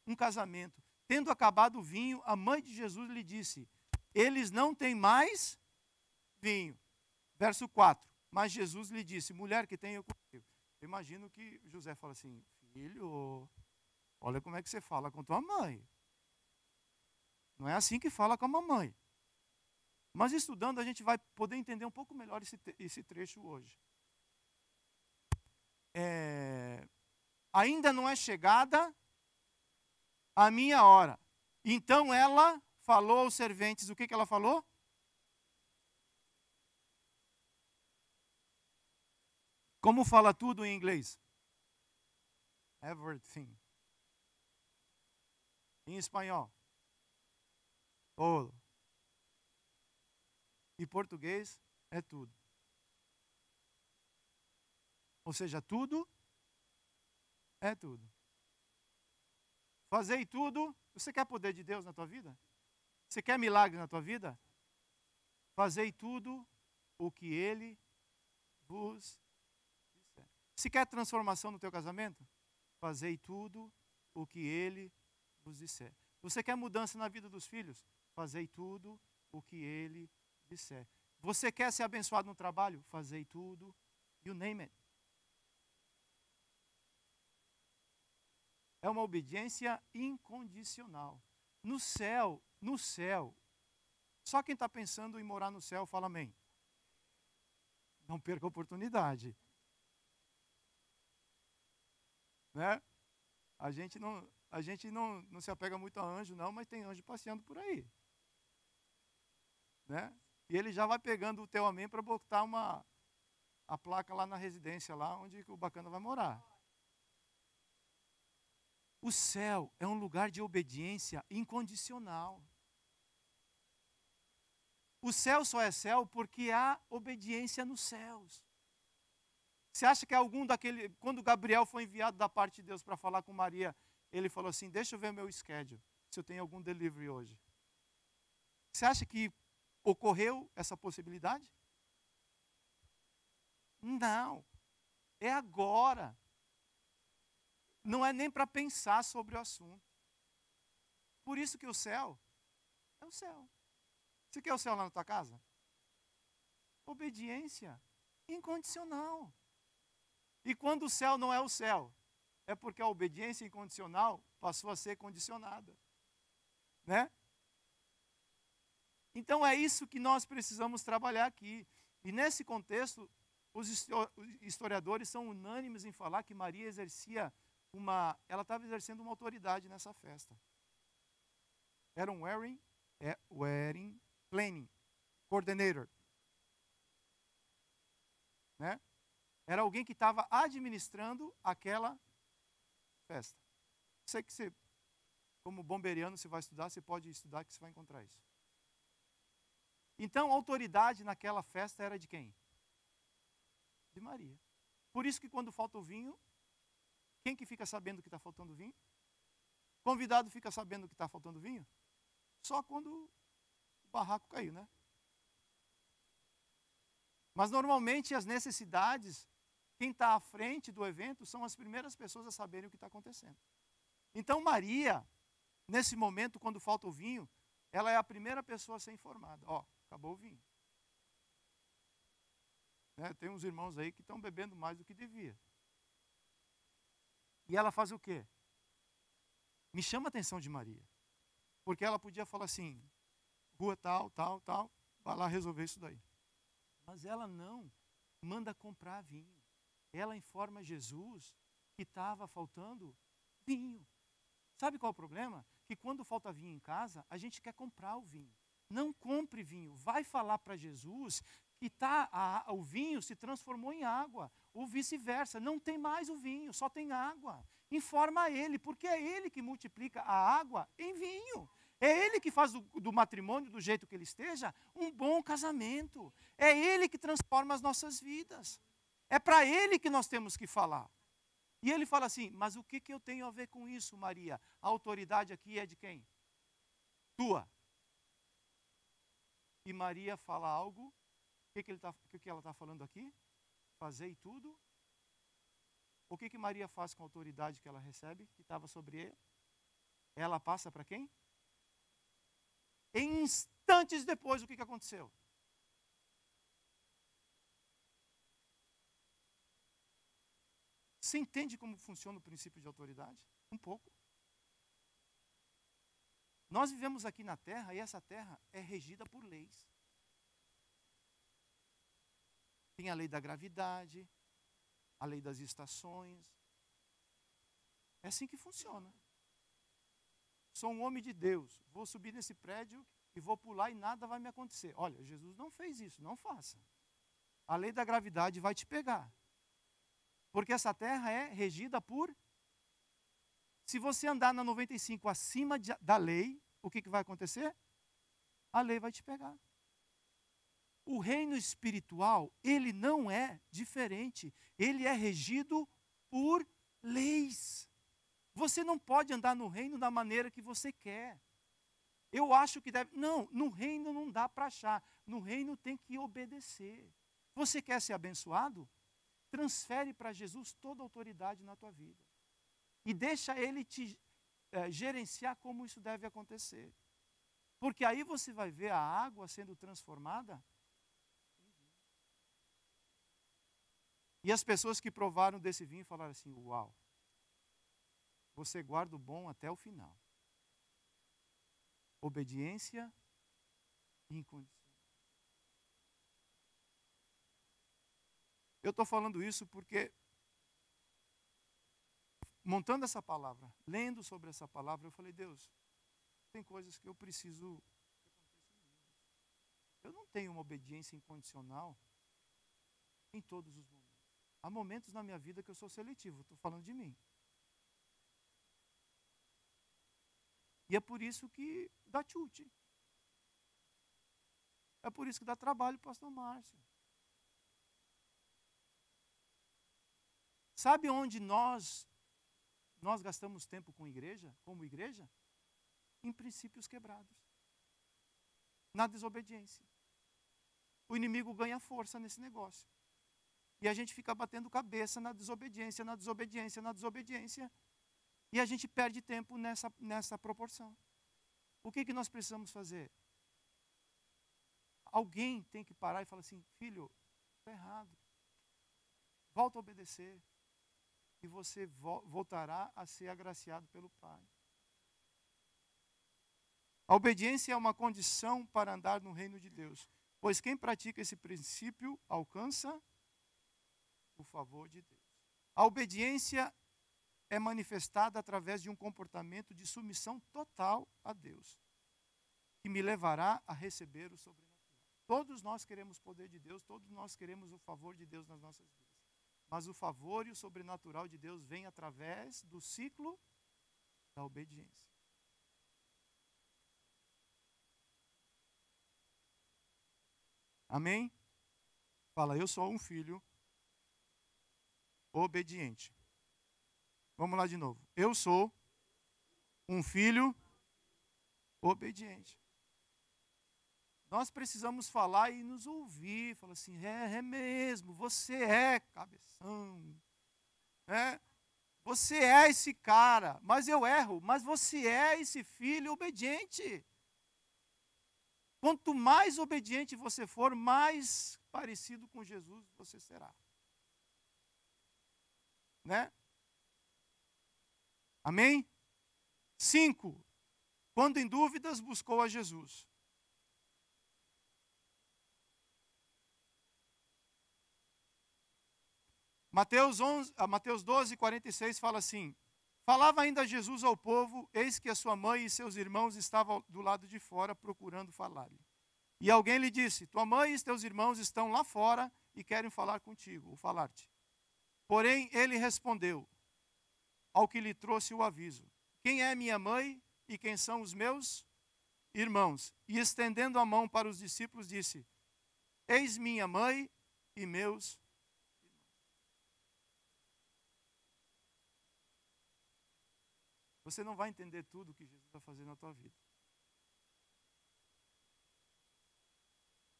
um casamento. Tendo acabado o vinho, a mãe de Jesus lhe disse, eles não têm mais vinho. Verso 4, mas Jesus lhe disse, mulher, que tenho contigo? Eu imagino que José fala assim, filho, olha como é que você fala com tua mãe. Não é assim que fala com a mamãe. Mas estudando, a gente vai poder entender um pouco melhor esse trecho hoje. Ainda não é chegada a minha hora. Então ela falou aos serventes, o que ela falou? Como fala tudo em inglês? Everything. Em espanhol? Todo. Em português é tudo. Ou seja, tudo é tudo. Fazei tudo. Você quer poder de Deus na tua vida? Você quer milagre na tua vida? Fazei tudo o que Ele vos disser. Se quer transformação no teu casamento? Fazei tudo o que Ele vos disser. Você quer mudança na vida dos filhos? Fazei tudo o que Ele disser. Você quer ser abençoado no trabalho? Fazei tudo. You name it. É uma obediência incondicional. No céu, só quem está pensando em morar no céu, fala amém. Não perca a oportunidade. Né? A gente não se apega muito a anjo, não, mas tem anjo passeando por aí. Né? E ele já vai pegando o teu amém para botar a placa lá na residência, lá onde o bacana vai morar. O céu é um lugar de obediência incondicional. O céu só é céu porque há obediência nos céus. Você acha que quando Gabriel foi enviado da parte de Deus para falar com Maria, ele falou assim, deixa eu ver meu schedule, se eu tenho algum delivery hoje. Você acha que ocorreu essa possibilidade? Não. É agora. Não é nem para pensar sobre o assunto. Por isso que o céu é o céu. Você quer o céu lá na tua casa? Obediência incondicional. E quando o céu não é o céu, é porque a obediência incondicional passou a ser condicionada. Né? Então é isso que nós precisamos trabalhar aqui. E nesse contexto, os historiadores são unânimes em falar que Maria ela estava exercendo uma autoridade nessa festa. Era um wedding planning coordinator. Né? Era alguém que estava administrando aquela festa. Sei que você, como bomberiano, você vai estudar, você pode estudar que você vai encontrar isso. Então, a autoridade naquela festa era de quem? De Maria. Por isso que quando falta o vinho, quem que fica sabendo que está faltando vinho? O convidado fica sabendo que está faltando vinho? Só quando o barraco caiu, né? Mas normalmente as necessidades, quem está à frente do evento são as primeiras pessoas a saberem o que está acontecendo. Então Maria, nesse momento, quando falta o vinho, ela é a primeira pessoa a ser informada. Ó, acabou o vinho. Né? Tem uns irmãos aí que estão bebendo mais do que devia. E ela faz o quê? Me chama a atenção de Maria. Porque ela podia falar assim, rua tal, tal, tal, vai lá resolver isso daí. Mas ela não manda comprar vinho. Ela informa Jesus que estava faltando vinho. Sabe qual é o problema? Que quando falta vinho em casa, a gente quer comprar o vinho. Não compre vinho. Vai falar para Jesus que o vinho se transformou em água. Ou vice-versa. Não tem mais o vinho, só tem água. Informa a ele, porque é ele que multiplica a água em vinho. É ele que faz do matrimônio, do jeito que ele esteja, um bom casamento. É ele que transforma as nossas vidas. É para ele que nós temos que falar. E ele fala assim, mas o que eu tenho a ver com isso, Maria? A autoridade aqui é de quem? Tua. E Maria fala algo, o que ela está falando aqui? Fazei tudo. O que Maria faz com a autoridade que ela recebe, que estava sobre ele? Ela passa para quem? Em instantes depois, o que aconteceu? Você entende como funciona o princípio de autoridade? Um pouco. Nós vivemos aqui na terra e essa terra é regida por leis. Tem a lei da gravidade, a lei das estações. É assim que funciona. Sou um homem de Deus, vou subir nesse prédio e vou pular e nada vai me acontecer. Olha, Jesus não fez isso, não faça. A lei da gravidade vai te pegar. Porque essa terra é regida por... Se você andar na 95 acima da lei, o que vai acontecer? A lei vai te pegar. O reino espiritual, ele não é diferente. Ele é regido por leis. Você não pode andar no reino da maneira que você quer. Eu acho que deve... Não, no reino não dá para achar. No reino tem que obedecer. Você quer ser abençoado? Transfere para Jesus toda a autoridade na tua vida. E deixa ele te gerenciar como isso deve acontecer. Porque aí você vai ver a água sendo transformada. E as pessoas que provaram desse vinho falaram assim, uau, você guarda o bom até o final. Obediência incondicional. Eu estou falando isso porque, montando essa palavra, lendo sobre essa palavra, eu falei, Deus, tem coisas que eu preciso que aconteçam em mim. Eu não tenho uma obediência incondicional em todos os momentos. Há momentos na minha vida que eu sou seletivo, estou falando de mim. E é por isso que dá chute. É por isso que dá trabalho, pastor Márcio. Sabe onde nós gastamos tempo com igreja, como igreja? Em princípios quebrados. Na desobediência. O inimigo ganha força nesse negócio. E a gente fica batendo cabeça na desobediência, na desobediência, na desobediência. E a gente perde tempo nessa proporção. O que nós precisamos fazer? Alguém tem que parar e falar assim, filho, está errado. Volta a obedecer. E você voltará a ser agraciado pelo Pai. A obediência é uma condição para andar no reino de Deus. Pois quem pratica esse princípio alcança o favor de Deus. A obediência é manifestada através de um comportamento de submissão total a Deus, que me levará a receber o sobrenatural. Todos nós queremos o poder de Deus, todos nós queremos o favor de Deus nas nossas vidas. Mas o favor e o sobrenatural de Deus vem através do ciclo da obediência. Amém? Fala, eu sou um filho obediente. Vamos lá de novo. Eu sou um filho obediente. Nós precisamos falar e nos ouvir. Falar assim, é mesmo, você é cabeção. Você é esse cara, mas eu erro. Mas você é esse filho obediente. Quanto mais obediente você for, mais parecido com Jesus você será. Né? Amém? 5. Quando em dúvidas, buscou a Jesus. Mateus 12, 46 fala assim, falava ainda Jesus ao povo, eis que a sua mãe e seus irmãos estavam do lado de fora procurando falar-lhe. E alguém lhe disse, tua mãe e teus irmãos estão lá fora e querem falar contigo, ou falar-te. Porém, ele respondeu ao que lhe trouxe o aviso, quem é minha mãe e quem são os meus irmãos? E estendendo a mão para os discípulos, disse, eis minha mãe e meus irmãos. Você não vai entender tudo o que Jesus vai fazer na tua vida.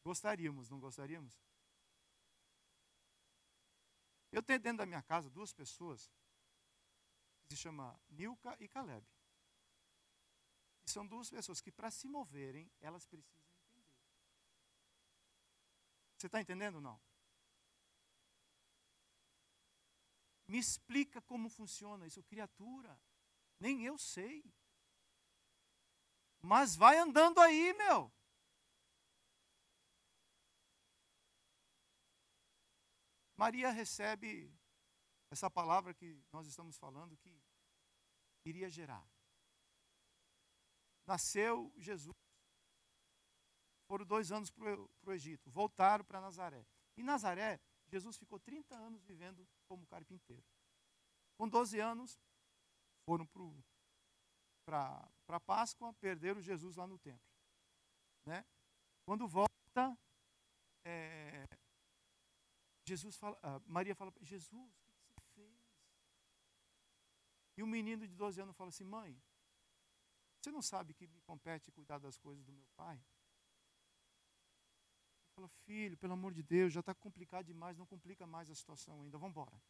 Gostaríamos, não gostaríamos? Eu tenho dentro da minha casa 2 pessoas que se chamam Nilka e Caleb. E são 2 pessoas que, para se moverem, elas precisam entender. Você está entendendo ou não? Me explica como funciona isso, criatura. Nem eu sei. Mas vai andando aí, meu. Maria recebe essa palavra que nós estamos falando, que iria gerar. Nasceu Jesus. Foram 2 anos para o Egito. Voltaram para Nazaré. Em Nazaré, Jesus ficou 30 anos vivendo como carpinteiro. Com 12 anos, foram para Páscoa, perderam Jesus lá no templo. Né? Quando volta, Maria fala, Jesus, o que você fez? E o menino de 12 anos fala assim, mãe, você não sabe que me compete cuidar das coisas do meu pai? Ele fala, filho, pelo amor de Deus, já está complicado demais, não complica mais a situação ainda, vamos embora.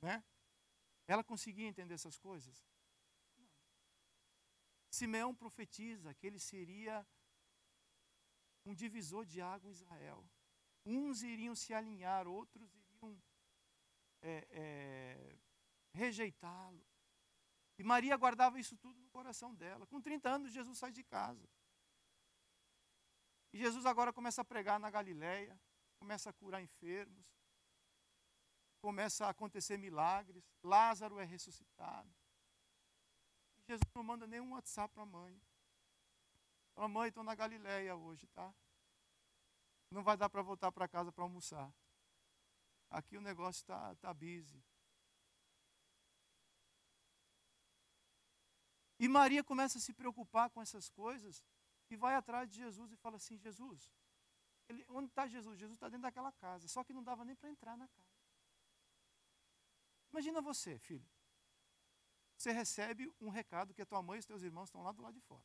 Né? Ela conseguia entender essas coisas? Não. Simeão profetiza que ele seria um divisor de água em Israel. Uns iriam se alinhar, outros iriam rejeitá-lo. E Maria guardava isso tudo no coração dela. Com 30 anos, Jesus sai de casa. E Jesus agora começa a pregar na Galileia, começa a curar enfermos, começa a acontecer milagres, Lázaro é ressuscitado. E Jesus não manda nenhum WhatsApp para a mãe. Fala, mãe, estou na Galileia hoje, tá? Não vai dar para voltar para casa para almoçar. Aqui o negócio está busy. E Maria começa a se preocupar com essas coisas e vai atrás de Jesus e fala assim, Jesus, onde está Jesus? Jesus está dentro daquela casa, só que não dava nem para entrar na casa. Imagina você, filho. Você recebe um recado que a tua mãe e os teus irmãos estão lá do lado de fora.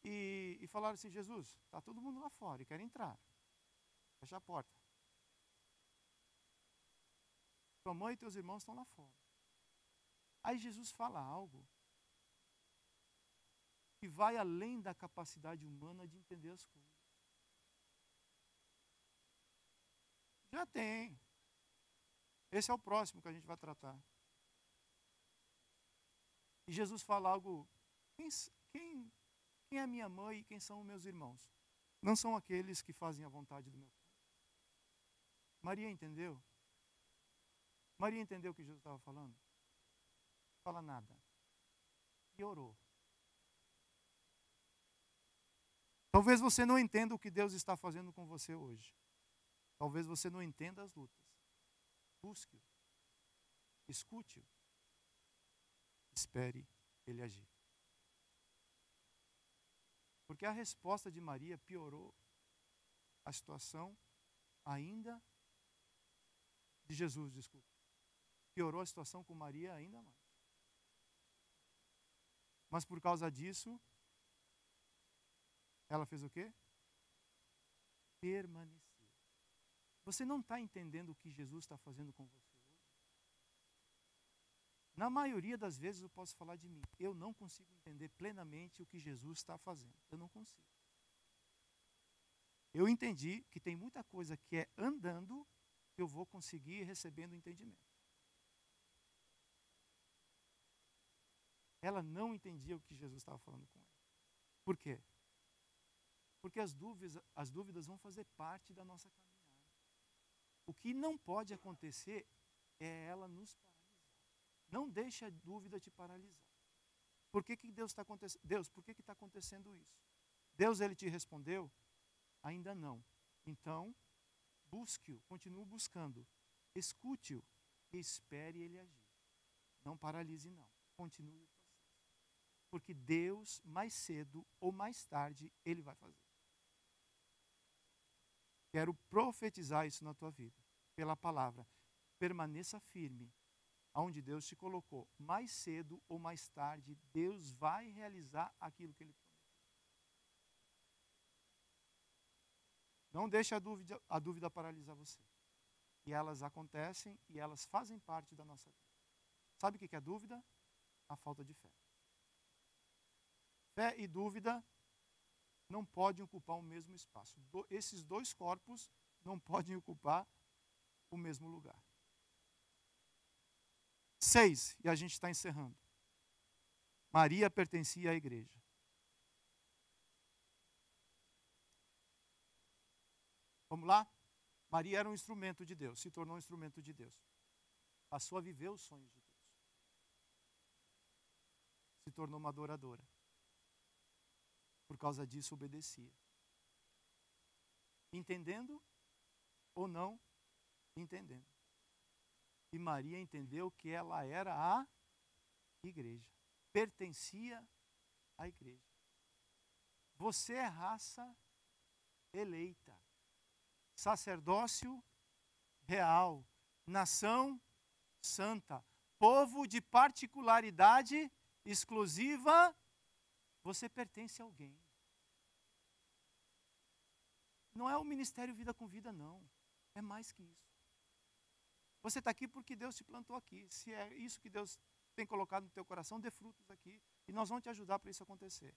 E falaram assim, Jesus, está todo mundo lá fora e quer entrar. Fecha a porta. Tua mãe e teus irmãos estão lá fora. Aí Jesus fala algo que vai além da capacidade humana de entender as coisas. Já tem. Esse é o próximo que a gente vai tratar. E Jesus fala algo, quem é minha mãe e quem são meus irmãos? Não são aqueles que fazem a vontade do meu Pai. Maria entendeu? Maria entendeu o que Jesus estava falando? Não fala nada. E orou. Talvez você não entenda o que Deus está fazendo com você hoje. Talvez você não entenda as lutas. Busque-o. Escute-o. Espere ele agir. Porque a resposta de Maria piorou a situação ainda de Jesus, desculpa. Piorou a situação com Maria ainda mais. Mas por causa disso, ela fez o quê? Permaneceu. Você não está entendendo o que Jesus está fazendo com você hoje? Na maioria das vezes eu posso falar de mim. Eu não consigo entender plenamente o que Jesus está fazendo. Eu não consigo. Eu entendi que tem muita coisa que é andando que eu vou conseguir recebendo entendimento. Ela não entendia o que Jesus estava falando com ela. Por quê? Porque as dúvidas vão fazer parte da nossa caminhada. O que não pode acontecer é ela nos paralisar. Não deixe a dúvida te paralisar. Por que Deus está acontecendo? Deus, por que está acontecendo isso? Deus, ele te respondeu? Ainda não. Então, busque-o, continue buscando. Escute-o e espere ele agir. Não paralise, não. Continue o processo. Porque Deus, mais cedo ou mais tarde, ele vai fazer. Quero profetizar isso na tua vida, pela palavra. Permaneça firme, aonde Deus te colocou. Mais cedo ou mais tarde, Deus vai realizar aquilo que ele prometeu. Não deixe a dúvida paralisar você. E elas acontecem e elas fazem parte da nossa vida. Sabe o que é dúvida? A falta de fé. Fé e dúvida não podem ocupar o mesmo espaço. Esses dois corpos não podem ocupar o mesmo lugar. 6, e a gente está encerrando. Maria pertencia à igreja. Vamos lá? Maria era um instrumento de Deus, se tornou um instrumento de Deus. Passou a viver os sonhos de Deus. Se tornou uma adoradora. Por causa disso, obedecia. Entendendo ou não entendendo. E Maria entendeu que ela era a igreja. Pertencia à igreja. Você é raça eleita. Sacerdócio real. Nação santa. Povo de particularidade exclusiva. Você pertence a alguém. Não é o ministério Vida com Vida, não. É mais que isso. Você está aqui porque Deus te plantou aqui. Se é isso que Deus tem colocado no teu coração, dê frutos aqui. E nós vamos te ajudar para isso acontecer.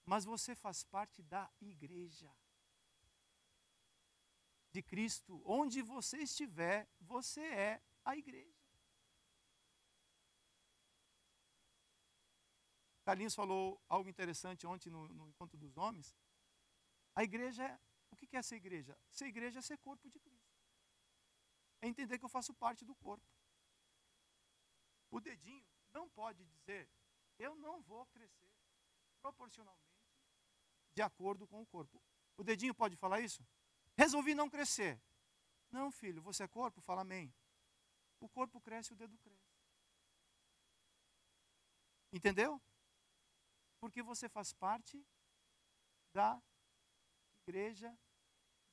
Mas você faz parte da igreja de Cristo. Onde você estiver, você é a igreja. Carlinhos falou algo interessante ontem no Encontro dos Homens. A igreja, o que é ser igreja? Ser igreja é ser corpo de Cristo. É entender que eu faço parte do corpo. O dedinho não pode dizer, eu não vou crescer proporcionalmente de acordo com o corpo. O dedinho pode falar isso? Resolvi não crescer. Não, filho, você é corpo? Fala amém. O corpo cresce, o dedo cresce. Entendeu? Porque você faz parte da igreja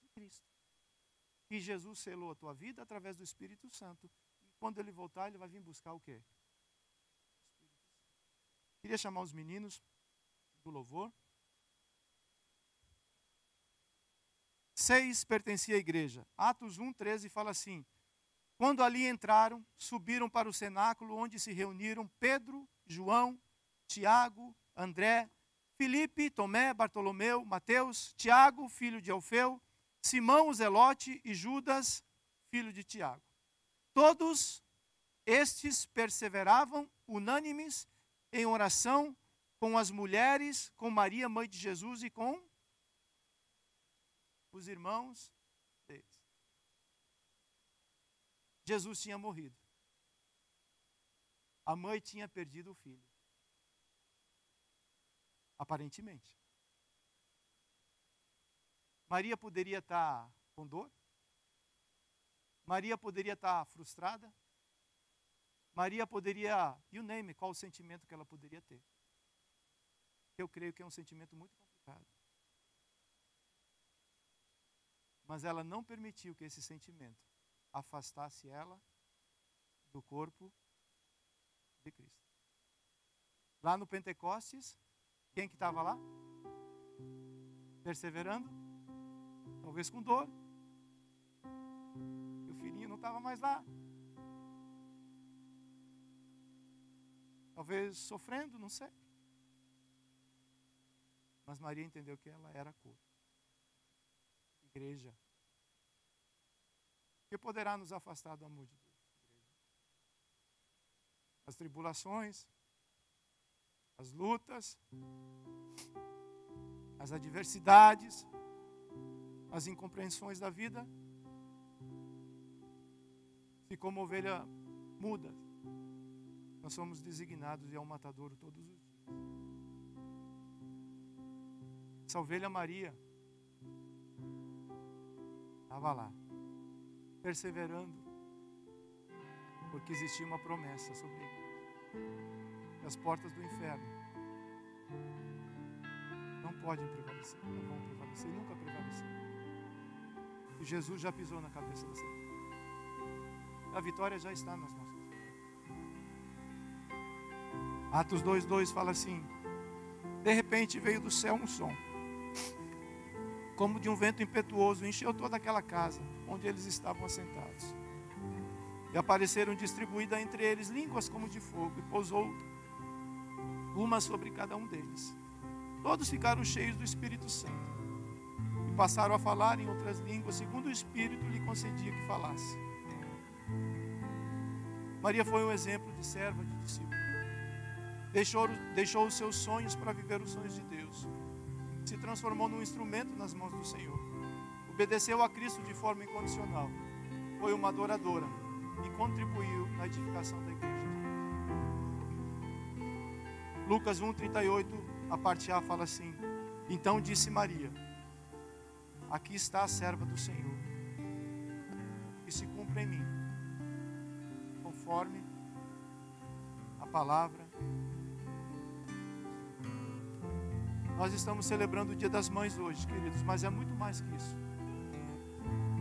de Cristo. E Jesus selou a tua vida através do Espírito Santo. E quando ele voltar, ele vai vir buscar o quê? O Espírito Santo. Queria chamar os meninos do louvor. 6 pertencia à igreja. Atos 1:13 fala assim: quando ali entraram, subiram para o cenáculo onde se reuniram Pedro, João, Tiago, André, Filipe, Tomé, Bartolomeu, Mateus, Tiago, filho de Alfeu, Simão o Zelote e Judas, filho de Tiago. Todos estes perseveravam unânimes em oração com as mulheres, com Maria, mãe de Jesus, e com os irmãos deles. Jesus tinha morrido. A mãe tinha perdido o filho. Aparentemente. Maria poderia estar com dor. Maria poderia estar frustrada. Maria poderia, you name it, qual o sentimento que ela poderia ter. Eu creio que é um sentimento muito complicado. Mas ela não permitiu que esse sentimento afastasse ela do corpo de Cristo. Lá no Pentecostes, quem que estava lá? Perseverando, talvez com dor. E o filhinho não estava mais lá. Talvez sofrendo, não sei. Mas Maria entendeu que ela era corpo. Igreja. O que poderá nos afastar do amor de Deus? As tribulações, as lutas, as adversidades, as incompreensões da vida. Se como ovelha muda, nós somos designados e ao matadouro todos os dias. Essa ovelha Maria estava lá, perseverando, porque existia uma promessa sobre ele. Que as portas do inferno não podem prevalecer, não vão prevalecer, nunca prevalecer. E Jesus já pisou na cabeça dessa vida. A vitória já está nas nossas vidas. Atos 2:2 fala assim: de repente veio do céu um som, como de um vento impetuoso, encheu toda aquela casa onde eles estavam assentados. E apareceram distribuídas entre eles línguas como de fogo, e pousou uma sobre cada um deles. Todos ficaram cheios do Espírito Santo e passaram a falar em outras línguas, segundo o Espírito lhe concedia que falasse. Maria foi um exemplo de serva, de discípulo. Deixou os seus sonhos para viver os sonhos de Deus. Se transformou num instrumento nas mãos do Senhor. Obedeceu a Cristo de forma incondicional. Foi uma adoradora e contribuiu na edificação da igreja. Lucas 1:38, a parte A fala assim: então disse Maria: aqui está a serva do Senhor, que se cumpra em mim, conforme a palavra. Nós estamos celebrando o Dia das Mães hoje, queridos, mas é muito mais que isso.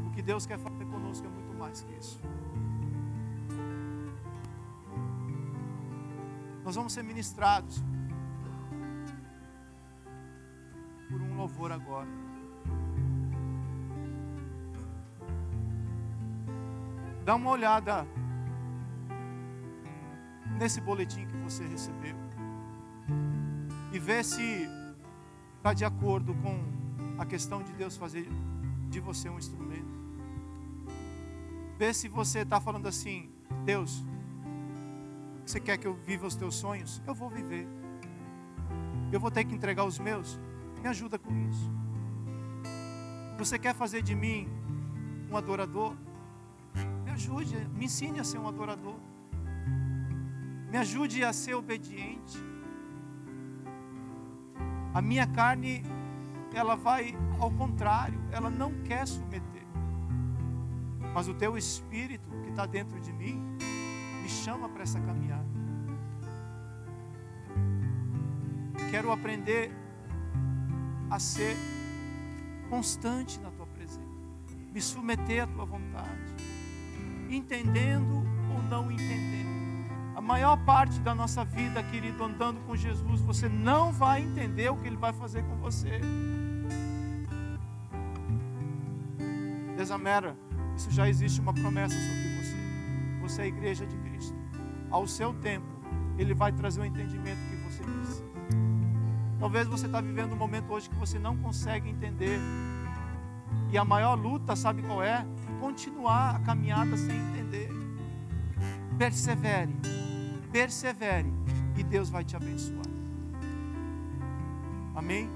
O que Deus quer fazer conosco é muito mais que isso. Nós vamos ser ministrados por um louvor agora. Dá uma olhada nesse boletim que você recebeu e vê se está de acordo com a questão de Deus fazer de você um instrumento. Vê se você está falando assim: Deus, você quer que eu viva os teus sonhos? Eu vou viver. Eu vou ter que entregar os meus? Me ajuda com isso. Você quer fazer de mim um adorador? Me ajude, me ensine a ser um adorador. Me ajude a ser obediente. A minha carne, ela vai ao contrário, ela não quer submeter. Mas o teu Espírito que está dentro de mim me chama para essa caminhada. Quero aprender a ser constante na tua presença, me submeter à tua vontade, entendendo ou não entendendo. A maior parte da nossa vida, querido, andando com Jesus, você não vai entender o que Ele vai fazer com você. Desamera, isso já existe uma promessa sobre você. Você é a igreja de Cristo. Ao seu tempo, Ele vai trazer o entendimento que você precisa. Talvez você está vivendo um momento hoje que você não consegue entender. E a maior luta, sabe qual é? Continuar a caminhada sem entender. Persevere, persevere, e Deus vai te abençoar. Amém?